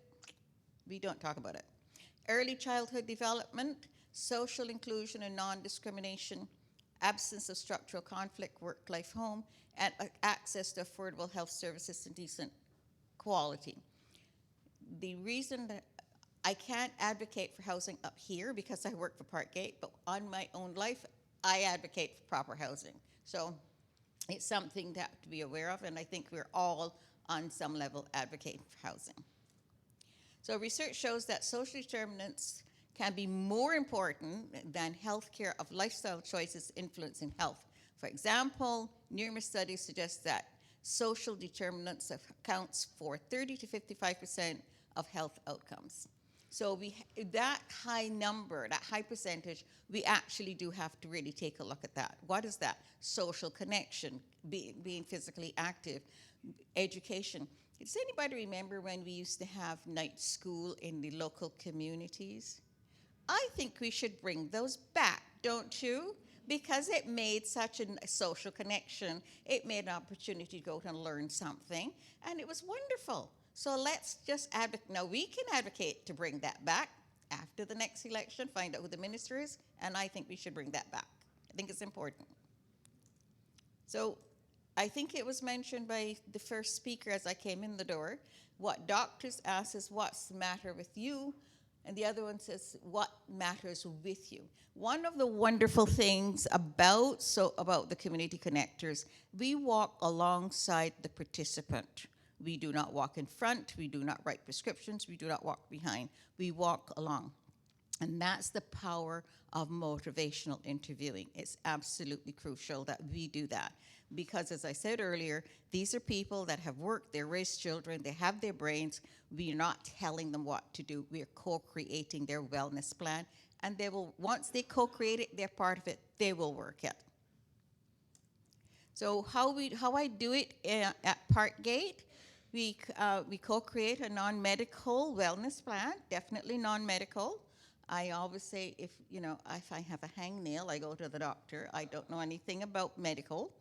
We don't talk about it. Early childhood development, social inclusion and non-discrimination, absence of structural conflict, work-life home, and access to affordable health services and decent quality. The reason that I can't advocate for housing up here because I work for Parkgate, but on my own life, I advocate for proper housing. So it's something that to be aware of, and I think we're all on some level advocating for housing. So research shows that social determinants can be more important than healthcare of lifestyle choices influencing health. For example, numerous studies suggest that social determinants accounts for 30 to 55% of health outcomes. So that high number, that high percentage, we actually do have to really take a look at that. What is that? Social connection, being physically active, education. Does anybody remember when we used to have night school in the local communities? I think we should bring those back, don't you? Because it made such a social connection. It made an opportunity to go and learn something, and it was wonderful. So let's just advocate. Now, we can advocate to bring that back after the next election, find out who the minister is, and I think we should bring that back. I think it's important. So I think it was mentioned by the first speaker as I came in the door, what doctors ask is, what's the matter with you? And the other one says, what matters with you? One of the wonderful things about the community connectors, we walk alongside the participant. We do not walk in front, we do not write prescriptions, we do not walk behind. We walk along. And that's the power of motivational interviewing. It's absolutely crucial that we do that. Because as I said earlier, these are people that have worked, they raised children, they have their brains. We're not telling them what to do. We're co-creating their wellness plan. And they will, once they co-create it, they're part of it, they will work it. So how I do it at Parkgate, we co-create a non-medical wellness plan, definitely non-medical. I always say if I have a hangnail, I go to the doctor. I don't know anything about medical.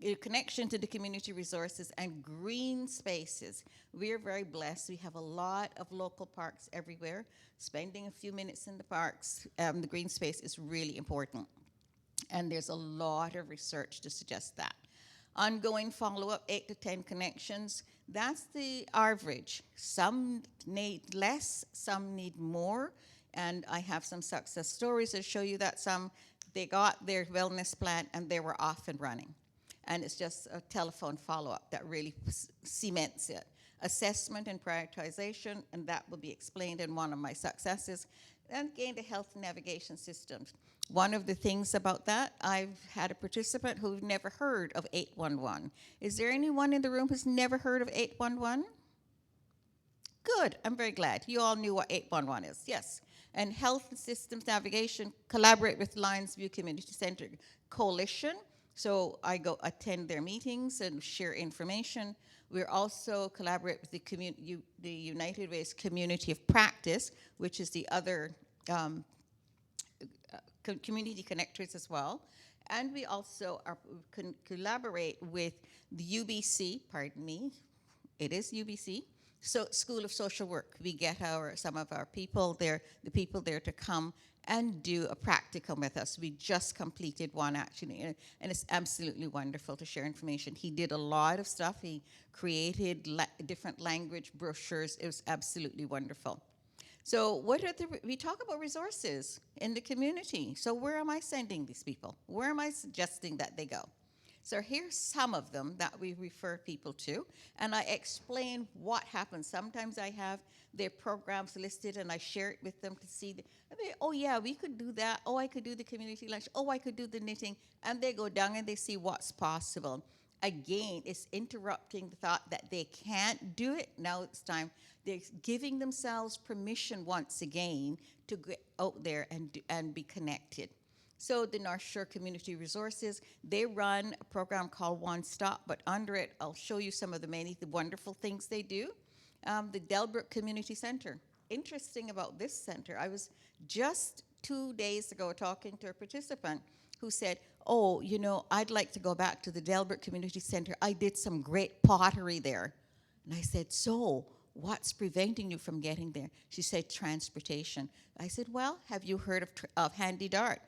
A connection to the community resources and green spaces. We are very blessed. We have a lot of local parks everywhere. Spending a few minutes in the parks, the green space is really important. And there's a lot of research to suggest that. Ongoing follow-up, 8 to 10 connections. That's the average. Some need less, some need more. And I have some success stories that show you that they got their wellness plan and they were off and running. And it's just a telephone follow-up that really cements it. Assessment and prioritization, and that will be explained in one of my successes. And again, the health navigation systems. One of the things about that, I've had a participant who's never heard of 811. Is there anyone in the room who's never heard of 811? Good, I'm very glad. You all knew what 811 is, yes. And health systems navigation, collaborate with Lions View Community Center Coalition. So I go attend their meetings and share information. We're also collaborate with the United Way's Community of Practice, which is the other community connectors as well. And we also collaborate with the UBC, pardon me, it is UBC, So School of Social Work. We get some of our people there, the people there to come and do a practicum with us. We just completed one actually, and it's absolutely wonderful to share information. He did a lot of stuff. He created different language brochures. It was absolutely wonderful. So we talk about resources in the community. So where am I sending these people? Where am I suggesting that they go? So here's some of them that we refer people to, and I explain what happens. Sometimes I have their programs listed, and I share it with them to see. Oh yeah, we could do that. Oh, I could do the community lunch. Oh, I could do the knitting, and they go down and they see what's possible. Again, it's interrupting the thought that they can't do it. Now it's time. They're giving themselves permission once again to get out there and be connected. So the North Shore Community Resources, they run a program called One Stop, but under it, I'll show you some of the wonderful things they do. The Delbrook Community Center. Interesting about this center, I was just 2 days ago talking to a participant who said, oh, you know, I'd like to go back to the Delbrook Community Center. I did some great pottery there. And I said, so what's preventing you from getting there? She said, transportation. I said, well, have you heard of Handy Dart?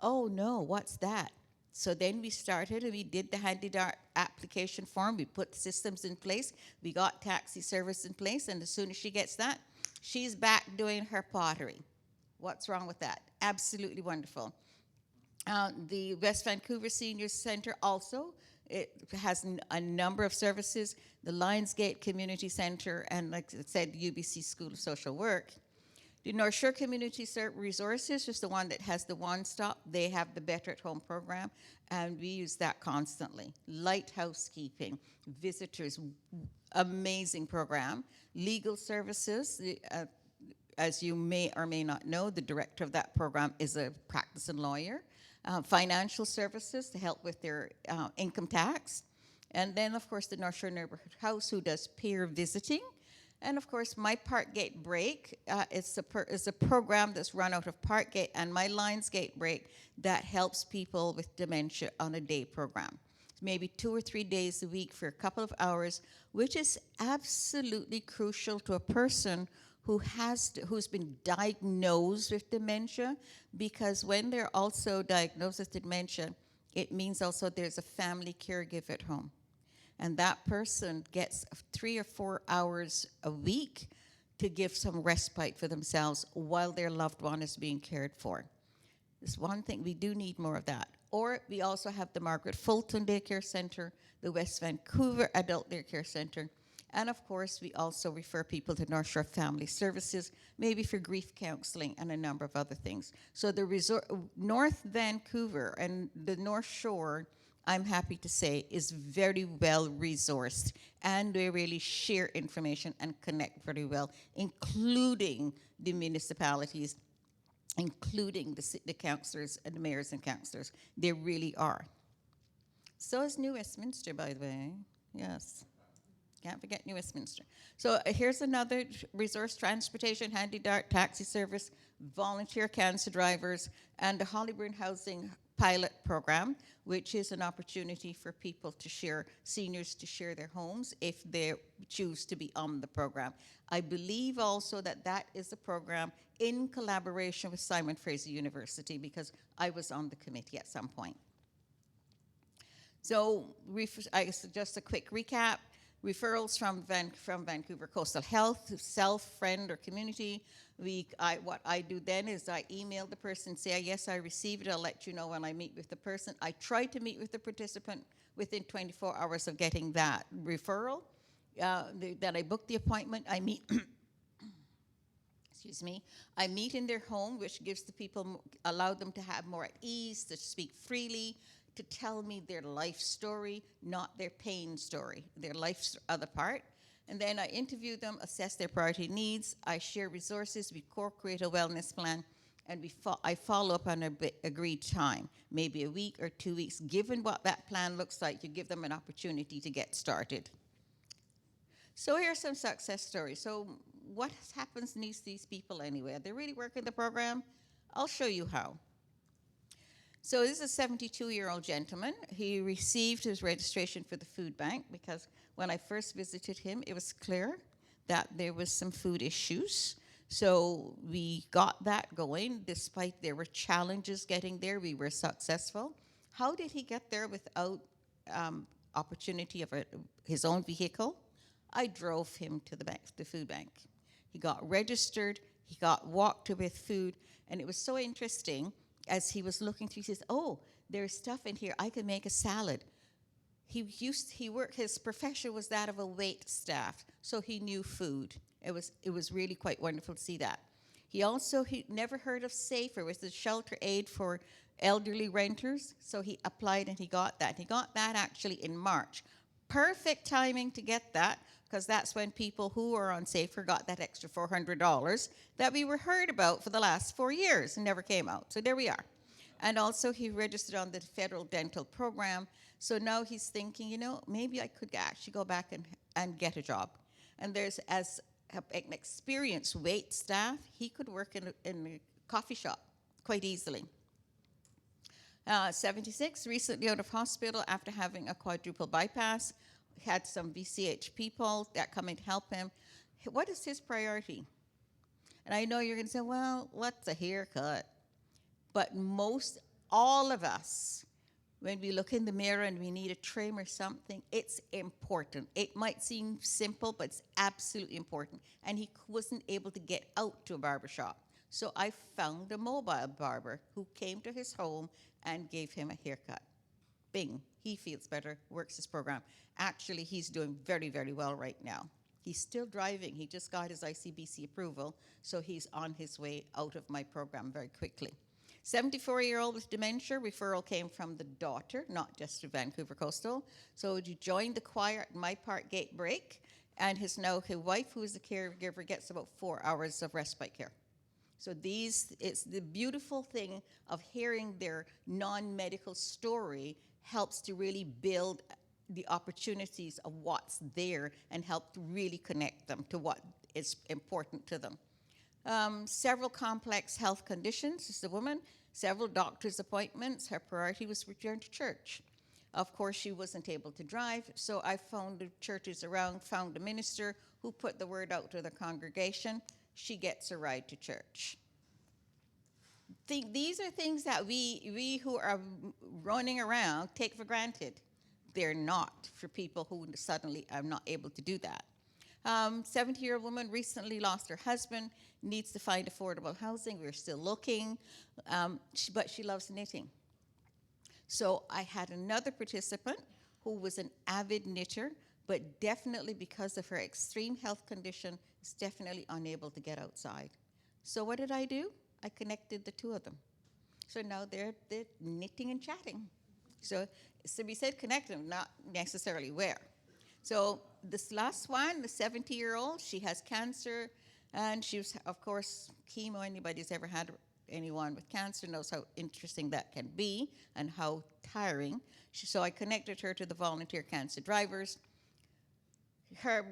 Oh, no, what's that? So then we started and we did the Handy Dart application form. We put systems in place. We got taxi service in place. And as soon as she gets that, she's back doing her pottery. What's wrong with that? Absolutely wonderful. The West Vancouver Senior Center also, it has a number of services. The Lionsgate Community Center and, like I said, the UBC School of Social Work. The North Shore Community Resources is the one that has the One Stop. They have the Better at Home program, and we use that constantly. Light housekeeping, visitors, amazing program. Legal services, as you may or may not know, the director of that program is a practicing lawyer. Financial services to help with their income tax. And then, of course, the North Shore Neighborhood House, who does peer visiting. And of course, My Parkgate Break is a program that's run out of Parkgate and My Lionsgate Break that helps people with dementia on a day program. Maybe 2 or 3 days a week for a couple of hours, which is absolutely crucial to a person who's been diagnosed with dementia, because when they're also diagnosed with dementia, it means also there's a family caregiver at home. And that person gets 3 or 4 hours a week to give some respite for themselves while their loved one is being cared for. It's one thing, we do need more of that. Or we also have the Margaret Fulton Daycare Center, the West Vancouver Adult Daycare Center, and of course we also refer people to North Shore Family Services, maybe for grief counseling and a number of other things. So the North Vancouver and the North Shore, I'm happy to say, is very well resourced, and they really share information and connect very well, including the municipalities, including the councillors and the mayors and councillors. They really are. So is New Westminster, by the way. Yes. Can't forget New Westminster. So here's another resource: transportation, Handy Dart, taxi service, volunteer cancer drivers, and the Hollyburn Housing Pilot Program, which is an opportunity for people to share, seniors to share their homes if they choose to be on the program. I believe also that that is a program in collaboration with Simon Fraser University, because I was on the committee at some point. So just a quick recap. Referrals from Vancouver Coastal Health, self, friend, or community. What I do then is I email the person, say, yes, I received it. I'll let you know when I meet with the person. I try to meet with the participant within 24 hours of getting that referral. Then I book the appointment. I meet, excuse me, I meet in their home, which gives the people, allow them to have more at ease, to speak freely, to tell me their life story, not their pain story, their life's other part. And then I interview them, assess their priority needs. I share resources. We co-create a wellness plan, and I follow up on an agreed time, maybe a week or 2 weeks. Given what that plan looks like, you give them an opportunity to get started. So here are some success stories. So what happens to these people anyway? Are they really working the program? I'll show you how. So this is a 72-year-old gentleman. He received his registration for the food bank because when I first visited him, it was clear that there was some food issues. So we got that going. Despite there were challenges getting there, we were successful. How did he get there without opportunity of his own vehicle? I drove him to the bank, the food bank. He got registered. He got walked with food, and it was so interesting. As he was looking through, he says, "Oh, there's stuff in here. I can make a salad." His profession was that of a wait staff, so he knew food. It was really quite wonderful to see that. He never heard of SAFE, it was the shelter aid for elderly renters, so he applied and he got that. He got that actually in March. Perfect timing to get that, because that's when people who are on SAFER got that extra $400 that we were heard about for the last 4 years and never came out. So there we are. And also he registered on the federal dental program. So now he's thinking, maybe I could actually go back and get a job. And as an experienced wait staff, he could work in a coffee shop quite easily. 76, recently out of hospital after having a quadruple bypass, had some VCH people that come in to help him. What is his priority? And I know you're going to say, well, what's a haircut? But all of us, when we look in the mirror and we need a trim or something, it's important. It might seem simple, but it's absolutely important. And he wasn't able to get out to a barbershop. So I found a mobile barber who came to his home and gave him a haircut. Bing, he feels better, works his program. Actually, he's doing very, very well right now. He's still driving. He just got his ICBC approval, so he's on his way out of my program very quickly. 74-year-old with dementia, referral came from the daughter, not just to Vancouver Coastal. So you joined the choir at my Park Gate break, and his wife, who is the caregiver, gets about 4 hours of respite care. So it's the beautiful thing of hearing their non-medical story helps to really build the opportunities of what's there and help to really connect them to what is important to them. Several complex health conditions as a woman, several doctor's appointments. Her priority was return to church. Of course, she wasn't able to drive, so I found the churches around, found a minister who put the word out to the congregation. She gets a ride to church. These are things that we who are running around take for granted. They're not for people who suddenly are not able to do that. 70-year-old woman recently lost her husband, needs to find affordable housing. We're still looking, but she loves knitting. So I had another participant who was an avid knitter, but definitely because of her extreme health condition, is definitely unable to get outside. So what did I do? I connected the two of them. So now they're knitting and chatting. So we said connect them, not necessarily where. So this last one, the 70-year-old, she has cancer, and she was, of course, chemo. Anybody who's ever had anyone with cancer knows how interesting that can be and how tiring. So I connected her to the volunteer cancer drivers.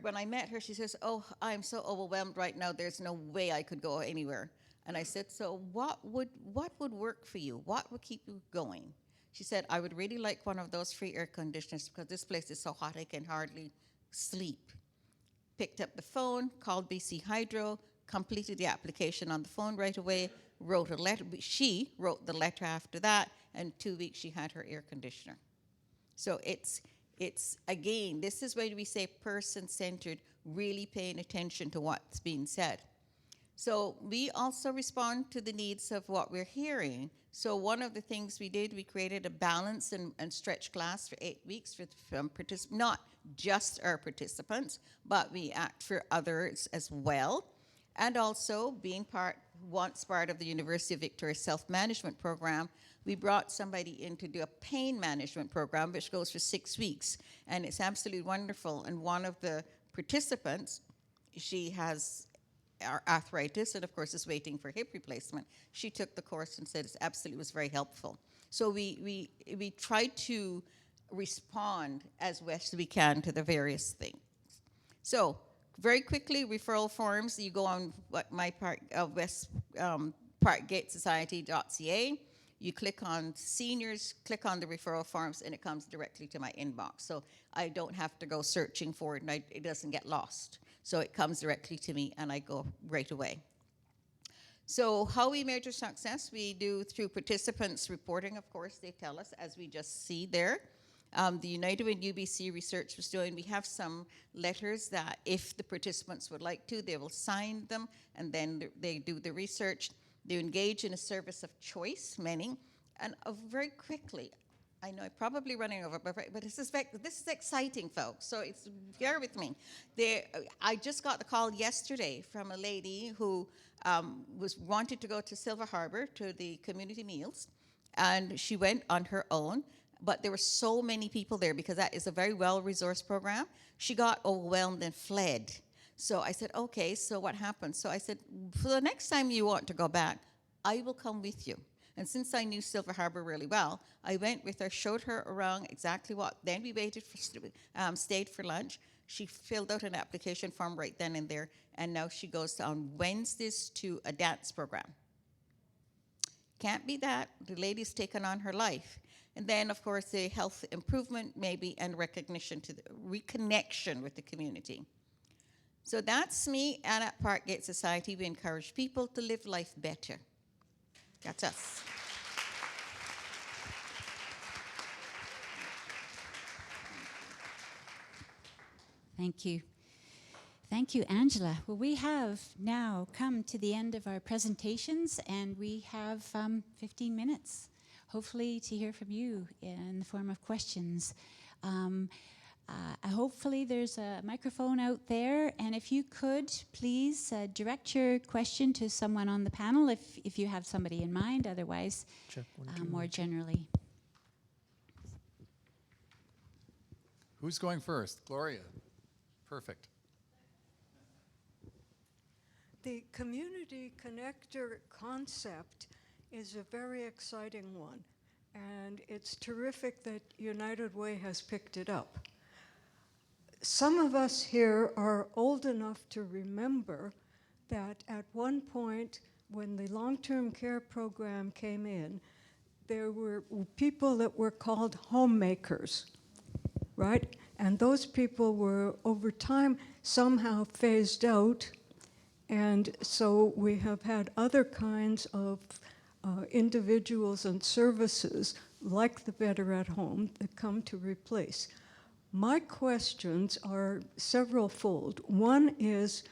When I met her, she says, "Oh, I'm so overwhelmed right now. There's no way I could go anywhere." And I said, "So what would work for you? What would keep you going?" She said, "I would really like one of those free air conditioners because this place is so hot I can hardly sleep." Picked up the phone, called BC Hydro, completed the application on the phone right away, wrote a letter. She wrote the letter after that, and 2 weeks she had her air conditioner. So it's again, this is where we say person-centered, really paying attention to what's being said. So we also respond to the needs of what we're hearing. So one of the things we did, we created a balance and stretch class for 8 weeks from not just our participants, but we act for others as well. And also being part of the University of Victoria self-management program, we brought somebody in to do a pain management program, which goes for 6 weeks. And it's absolutely wonderful. And one of the participants, she has arthritis and of course is waiting for hip replacement. She took the course and said it absolutely was very helpful. So we try to respond as best we can to the various things. So very quickly, referral forms. You go on parkgatesociety.ca. You click on seniors, click on the referral forms, and it comes directly to my inbox. So I don't have to go searching for it, and it doesn't get lost. So it comes directly to me and I go right away. So how we measure success, we do through participants reporting, of course, they tell us, as we just see there. The United Way and UBC research was doing, we have some letters that if the participants would like to, they will sign them, and then they do the research. They engage in a service of choice, many, and very quickly, I know I'm probably running over, but this is exciting, folks, so bear with me. I just got the call yesterday from a lady who wanted to go to Silver Harbor to the community meals, and she went on her own, but there were so many people there because that is a very well-resourced program. She got overwhelmed and fled. So I said, okay, so what happened? So I said, for the next time you want to go back, I will come with you. And since I knew Silver Harbor really well, I went with her, showed her around exactly what. Then we waited stayed for lunch. She filled out an application form right then and there, and now she goes on Wednesdays to a dance program. Can't be that. The lady's taken on her life. And then, of course, the health improvement maybe and recognition to the reconnection with the community. So that's me, and at Parkgate Society, we encourage people to live life better. That's us. Thank you. Thank you, Angela. Well, we have now come to the end of our presentations, and we have 15 minutes, hopefully, to hear from you in the form of questions. Hopefully there's a microphone out there, and if you could, please direct your question to someone on the panel if you have somebody in mind, otherwise more generally. Who's going first? Gloria. Perfect. The community connector concept is a very exciting one, and it's terrific that United Way has picked it up. Some of us here are old enough to remember that at one point when the long-term care program came in, there were people that were called homemakers, right? And those people were, over time, somehow phased out, and so we have had other kinds of individuals and services, like the Better at Home, that come to replace. My questions are several-fold. One is,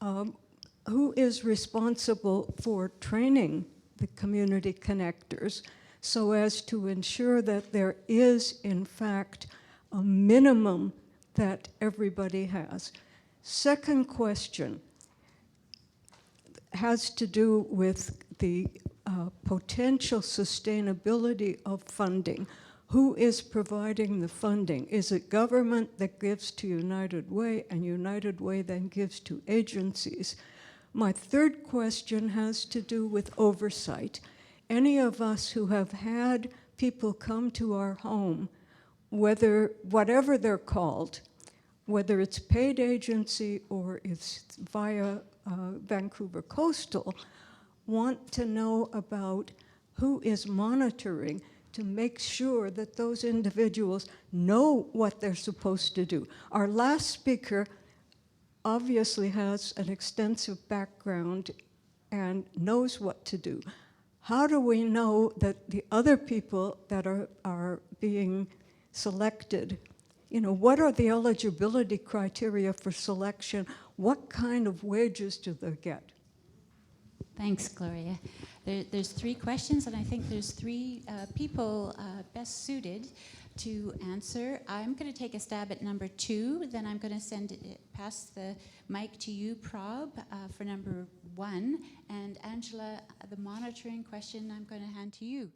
who is responsible for training the community connectors so as to ensure that there is, in fact, a minimum that everybody has? Second question has to do with the potential sustainability of funding. Who is providing the funding? Is it government that gives to United Way, and United Way then gives to agencies? My third question has to do with oversight. Any of us who have had people come to our home, whatever they're called, whether it's paid agency or it's via Vancouver Coastal, want to know about who is monitoring to make sure that those individuals know what they're supposed to do. Our last speaker obviously has an extensive background and knows what to do. How do we know that the other people that are being selected, what are the eligibility criteria for selection? What kind of wages do they get? Thanks, Gloria. There's three questions, and I think there's three people best suited to answer. I'm going to take a stab at number 2, then I'm going to pass the mic to you, Prab, for number 1, and Angela, the monitoring question I'm going to hand to you.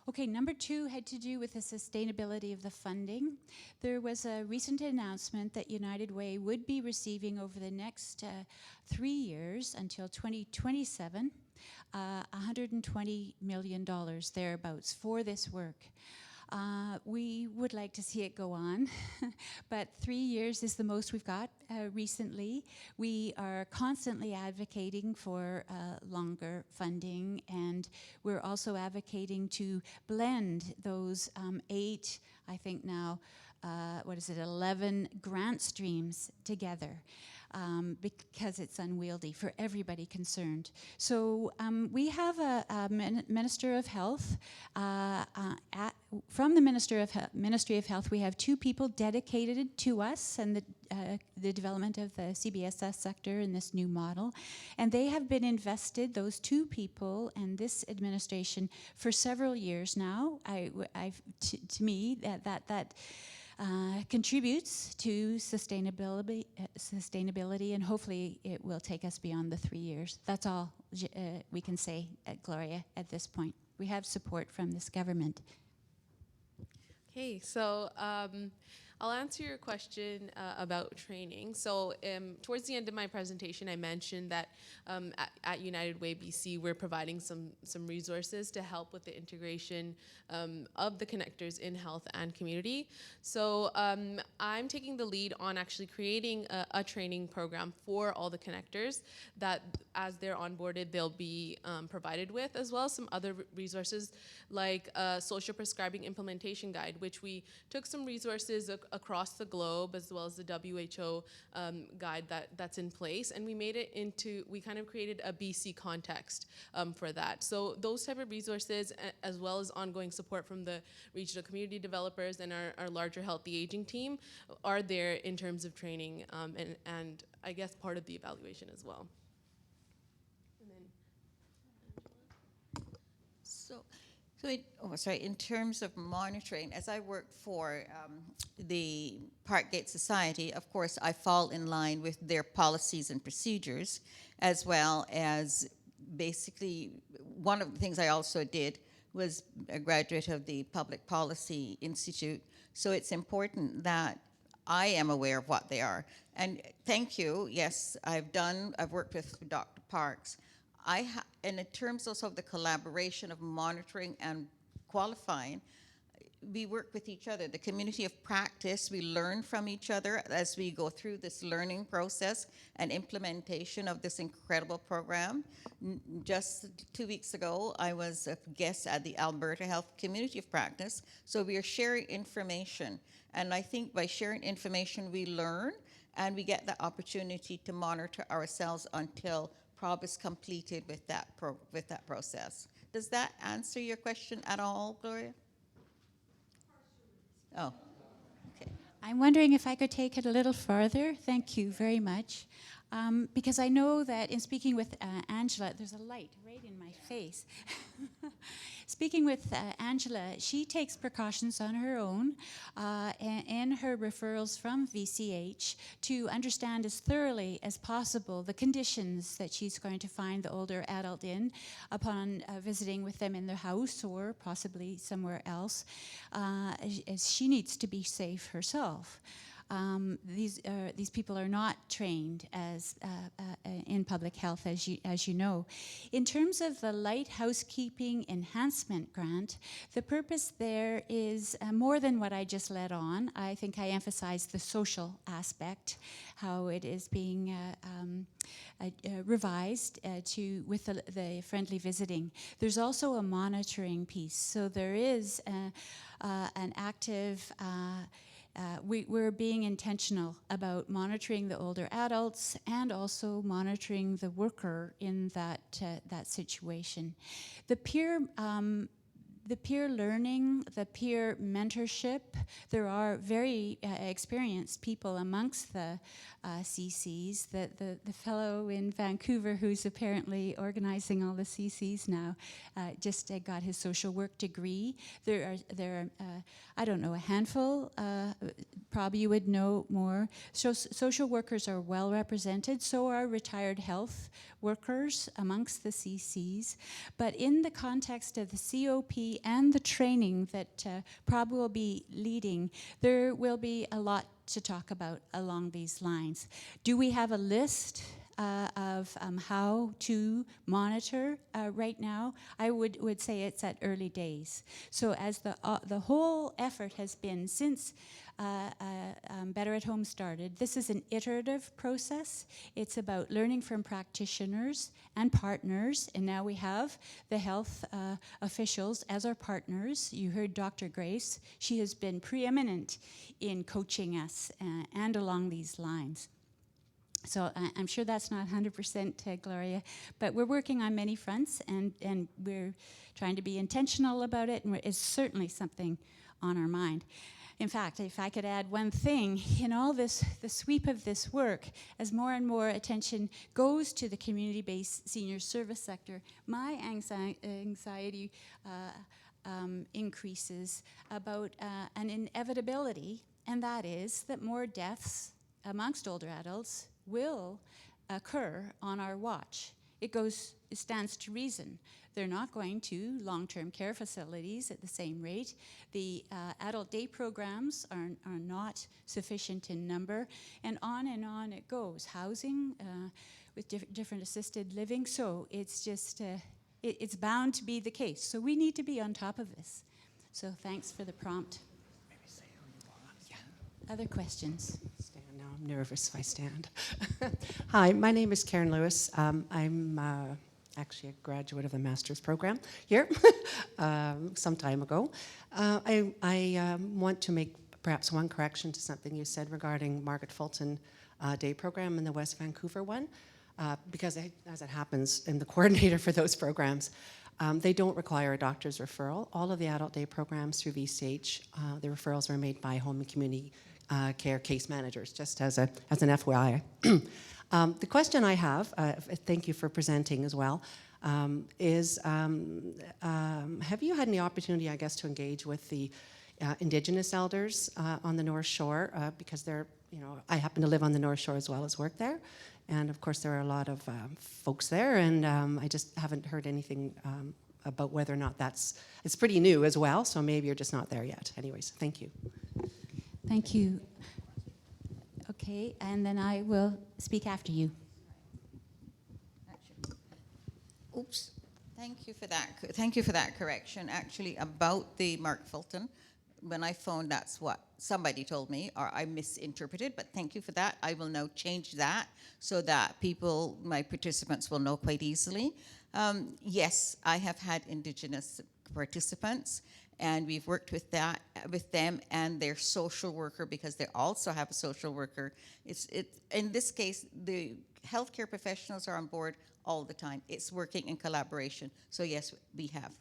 Okay, number 2 had to do with the sustainability of the funding. There was a recent announcement that United Way would be receiving over the next 3 years until 2027, $120 million thereabouts for this work. We would like to see it go on, but 3 years is the most we've got recently. We are constantly advocating for longer funding, and we're also advocating to blend those 8, I think now, 11 grant streams together. Because it's unwieldy for everybody concerned. So we have a Minister of Health. From the Ministry of Health, we have 2 people dedicated to us and the development of the CBSS sector in this new model. And they have been invested, those 2 people and this administration, for several years now. To me, that contributes to sustainability, and hopefully it will take us beyond the 3 years. That's all we can say at Gloria at this point. We have support from this government. Okay, so I'll answer your question about training. So towards the end of my presentation, I mentioned that at United Way BC, we're providing some resources to help with the integration of the connectors in health and community. So I'm taking the lead on actually creating a training program for all the connectors that as they're onboarded, they'll be provided with, as well as some other resources like a social prescribing implementation guide, which we took some resources across the globe, as well as the WHO guide that's in place, and we made it into, we kind of created a BC context for that. So those type of resources, as well as ongoing support from the regional community developers and our larger healthy aging team, are there in terms of training and I guess part of the evaluation as well. In terms of monitoring, as I work for the Parkgate Society, of course, I fall in line with their policies and procedures, as well as basically one of the things I also did was a graduate of the Public Policy Institute. So it's important that I am aware of what they are. And thank you. Yes, I've worked with Dr. Parks. And in terms also of the collaboration of monitoring and qualifying, we work with each other. The community of practice, we learn from each other as we go through this learning process and implementation of this incredible program. Just 2 weeks ago, I was a guest at the Alberta Health Community of Practice, so we are sharing information. And I think by sharing information, we learn, and we get the opportunity to monitor ourselves until PROB is completed with that process. Does that answer your question at all, Gloria? Oh, okay. I'm wondering if I could take it a little further. Thank you very much. Because I know that in speaking with Angela, there's a light right in my face. Speaking with Angela, she takes precautions on her own and her referrals from VCH to understand as thoroughly as possible the conditions that she's going to find the older adult in upon visiting with them in their house or possibly somewhere else, as she needs to be safe herself. These people are not trained as in public health, as you know. In terms of the Light Housekeeping Enhancement Grant, the purpose there is more than what I just led on. I think I emphasized the social aspect, how it is being revised with the friendly visiting. There's also a monitoring piece, so there is an active. We're being intentional about monitoring the older adults and also monitoring the worker in that situation. The peer learning, the peer mentorship, there are very experienced people amongst the CCs. The fellow in Vancouver who's apparently organizing all the CCs now just got his social work degree. There are I don't know, a handful, probably you would know more. So social workers are well represented, so are retired health workers amongst the CCs. But in the context of the COP and the training that PROB will be leading, there will be a lot to talk about along these lines. Do we have a list of how to monitor right now, I would say it's at early days. So as the whole effort has been since Better at Home started, this is an iterative process. It's about learning from practitioners and partners, and now we have the health officials as our partners. You heard Dr. Grace. She has been preeminent in coaching us and along these lines. So I'm sure that's not 100% Gloria, but we're working on many fronts, and we're trying to be intentional about it, and it's certainly something on our mind. In fact, if I could add one thing, in all this, the sweep of this work, as more and more attention goes to the community-based senior service sector, my anxiety increases about an inevitability, and that is that more deaths amongst older adults will occur on our watch. It stands to reason. They're not going to long-term care facilities at the same rate. The adult day programs are not sufficient in number, and on it goes. Housing with different assisted living. So it's just, it's bound to be the case. So we need to be on top of this. So thanks for the prompt. Maybe say who you are. Yeah. Other questions? Stand now. I'm nervous if I stand. Hi, my name is Karen Lewis. I'm actually a graduate of the master's program here some time ago. I want to make perhaps one correction to something you said regarding Margaret Fulton Day program and the West Vancouver one, because as it happens, I'm the coordinator for those programs. They don't require a doctor's referral. All of the adult day programs through VCH, the referrals are made by home and community care case managers, just as an FYI. The question I have, thank you for presenting as well, is have you had any opportunity, I guess, to engage with the Indigenous elders on the North Shore? Because they're, I happen to live on the North Shore as well as work there. And of course, there are a lot of folks there, and I just haven't heard anything about whether or not it's pretty new as well, so maybe you're just not there yet. Anyways, thank you. Thank you. Okay, and then I will speak after you. Oops. Thank you for that. Thank you for that correction. Actually, about the Mark Fulton, when I phoned, that's what somebody told me, or I misinterpreted, but thank you for that. I will now change that so that my participants will know quite easily. Yes, I have had Indigenous participants, and we've worked with them and their social worker, because they also have a social worker. In this case, the healthcare professionals are on board all the time. It's working in collaboration. So yes, we have.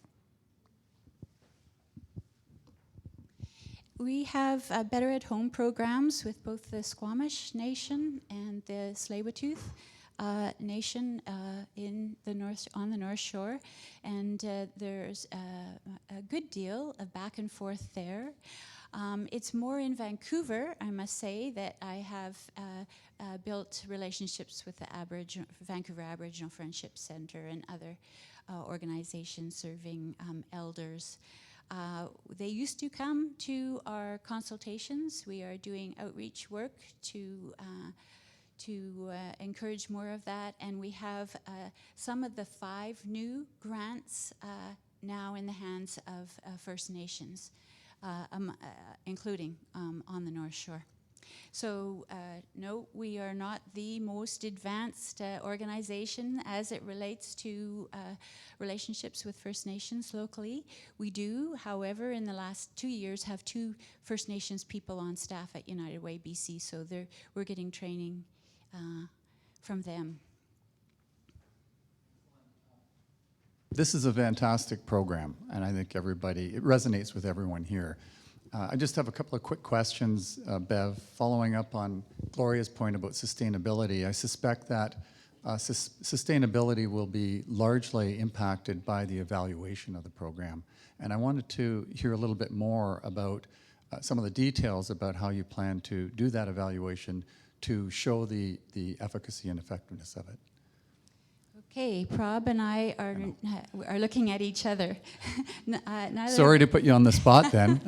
We have Better at Home programs with both the Squamish Nation and the Tsleil-Waututh Nation on the North Shore, and there's a good deal of back and forth there. It's more in Vancouver, I must say, that I have built relationships with the Vancouver Aboriginal Friendship Centre and other organizations serving elders. They used to come to our consultations. We are doing outreach work to encourage more of that, and we have some of the 5 new grants now in the hands of First Nations, including on the North Shore. So no, we are not the most advanced organization as it relates to relationships with First Nations locally. We do, however, in the last 2 years have 2 First Nations people on staff at United Way BC, so we're getting training from them. This is a fantastic program, and I think it resonates with everyone here. I just have a couple of quick questions, Bev, following up on Gloria's point about sustainability. I suspect that sustainability will be largely impacted by the evaluation of the program. And I wanted to hear a little bit more about some of the details about how you plan to do that evaluation to show the efficacy and effectiveness of it. Okay, Prab and I are looking at each other. Neither Sorry to put you on the spot then.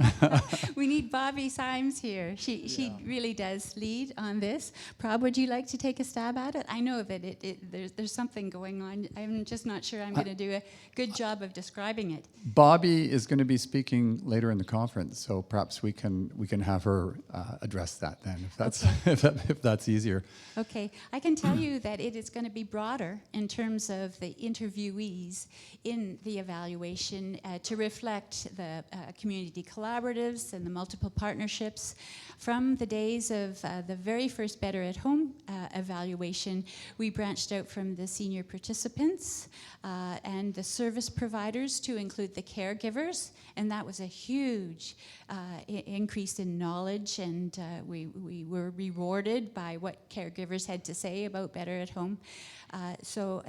we need Bobby Symes here. She really does lead on this. Prab, would you like to take a stab at it? I know that there's something going on. I'm just not sure I'm going to do a good job of describing it. Bobby is going to be speaking later in the conference, so perhaps we can have her address that then, if that's if that's easier. Okay, I can tell you that it is going to be broader in terms of the interviewees in the evaluation to reflect the community collaboratives and the multiple partnerships. From the days of the very first Better at Home evaluation, we branched out from the senior participants and the service providers to include the caregivers, and that was a huge increase in knowledge, and we were rewarded by what caregivers had to say about Better at Home. So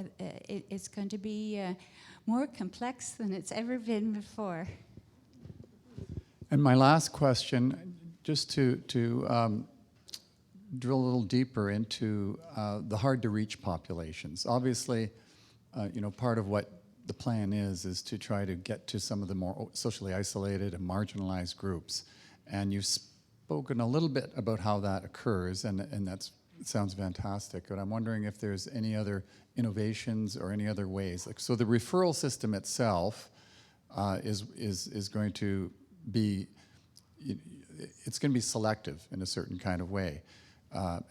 it's going to be more complex than it's ever been before. And my last question, just to drill a little deeper into the hard-to-reach populations. Obviously, part of what the plan is to try to get to some of the more socially isolated and marginalized groups. And you've spoken a little bit about how that occurs, and it sounds fantastic. But I'm wondering if there's any other innovations or any other ways. So the referral system itself is going to be, it's going to be selective in a certain kind of way.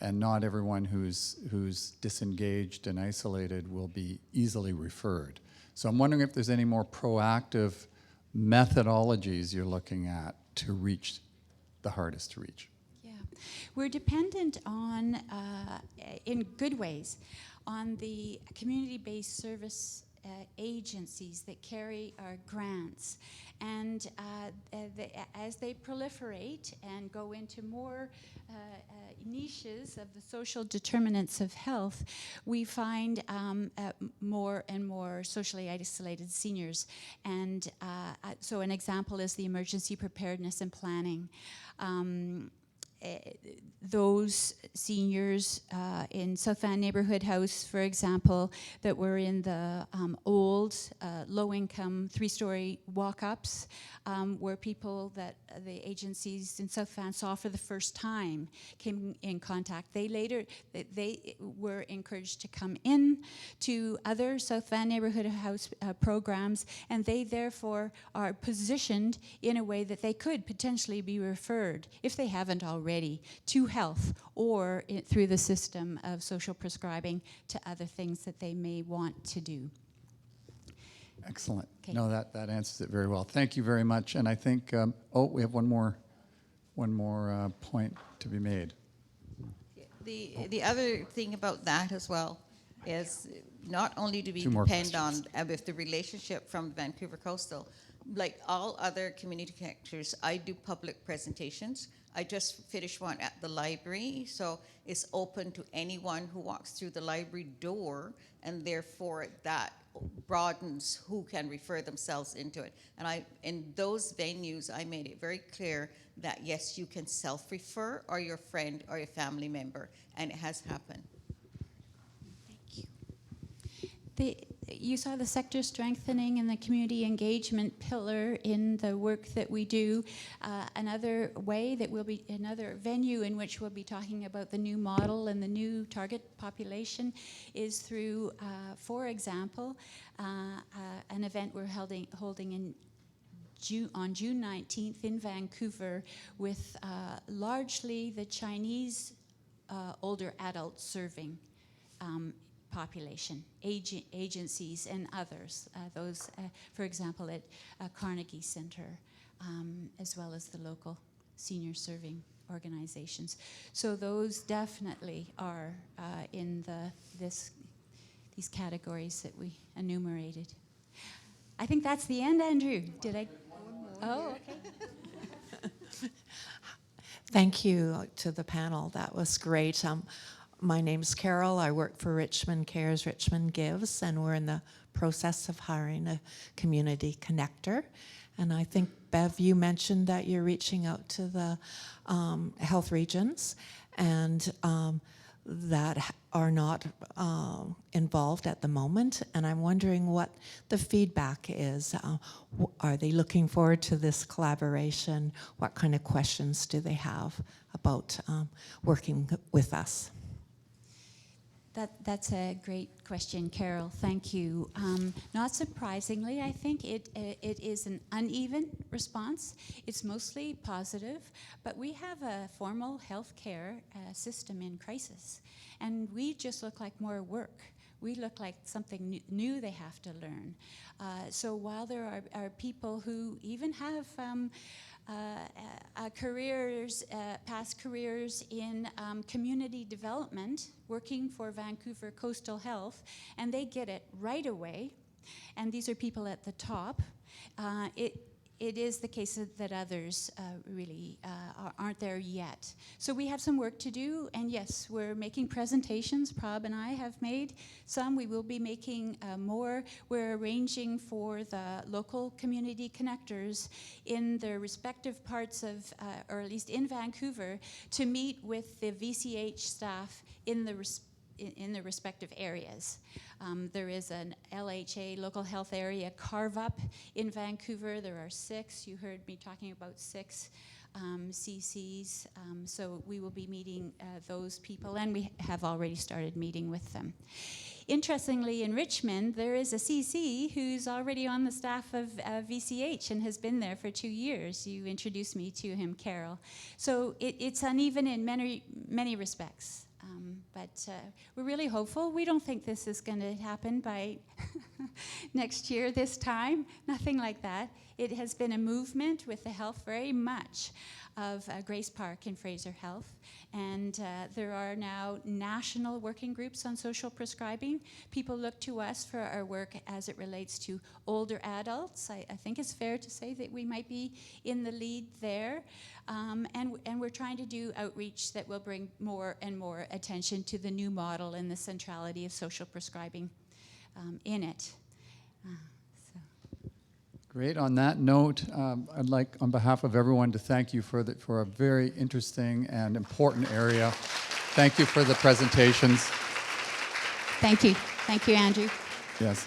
And not everyone who's disengaged and isolated will be easily referred. So I'm wondering if there's any more proactive methodologies you're looking at to reach the hardest to reach. Yeah, we're dependent on, in good ways, on the community-based service agencies that carry our grants. And as they proliferate and go into more niches of the social determinants of health, we find more and more socially isolated seniors. And so an example is the emergency preparedness and planning. Those seniors in South Van Neighborhood House, for example, that were in the old low-income 3-story walk-ups were people that the agencies in South Van saw for the first time, came in contact. They were encouraged to come in to other South Van Neighborhood House programs, and they therefore are positioned in a way that they could potentially be referred, if they haven't already, to health or through the system of social prescribing to other things that they may want to do. Excellent. Okay. No, that answers it very well. Thank you very much. And I think, we have one more point to be made. The other thing about that as well is not only do we Two more depend on questions. with the relationship from Vancouver Coastal, like all other community connectors, I do public presentations. I just finished one at the library, so it's open to anyone who walks through the library door, and therefore that broadens who can refer themselves into it. And in those venues, I made it very clear that yes, you can self-refer, or your friend or your family member, and it has happened. Thank you. You saw the sector strengthening and the community engagement pillar in the work that we do. Another way that will be, another venue in which we'll be talking about the new model and the new target population is through, for example, an event we're holding in on June 19th in Vancouver with largely the Chinese older adult serving population, agencies and others, those, for example, at Carnegie Center, as well as the local senior serving organizations. So those definitely are in these categories that we enumerated. I think that's the end, Andrew. Did I? Oh, okay. Thank you to the panel. That was great. My name's Carol. I work for Richmond Cares, Richmond Gives, and we're in the process of hiring a community connector. And I think, Bev, you mentioned that you're reaching out to the health regions. And that are not involved at the moment, and I'm wondering what the feedback is. Are they looking forward to this collaboration? What kind of questions do they have about working with us? That's a great question, Carol. Thank you. Not surprisingly, I think it is an uneven response. It's mostly positive, but we have a formal healthcare system in crisis, and we just look like more work. We look like something new they have to learn. So while there are people who even have past careers in community development, working for Vancouver Coastal Health, and they get it right away, and these are people at the top. It is the case that others really aren't there yet. So we have some work to do, and yes, we're making presentations. Prab and I have made some. We will be making more. We're arranging for the local community connectors in the respective parts of, or at least in Vancouver, to meet with the VCH staff in the respective areas. There is an LHA, local health area, carve-up in Vancouver. There are 6. You heard me talking about 6 CCs. So we will be meeting those people, and we have already started meeting with them. Interestingly, in Richmond, there is a CC who's already on the staff of VCH and has been there for 2 years. You introduced me to him, Carol. So it's uneven in many respects. But we're really hopeful. We don't think this is going to happen by next year, this time. Nothing like that. It has been a movement with the health very much of Grace Park and Fraser Health. And there are now national working groups on social prescribing. People look to us for our work as it relates to older adults. I think it's fair to say that we might be in the lead there. And we're trying to do outreach that will bring more and more attention to the new model and the centrality of social prescribing in it. Great. On that note, I'd like, on behalf of everyone, to thank you for a very interesting and important area. Thank you for the presentations. Thank you. Thank you, Andrew. Yes.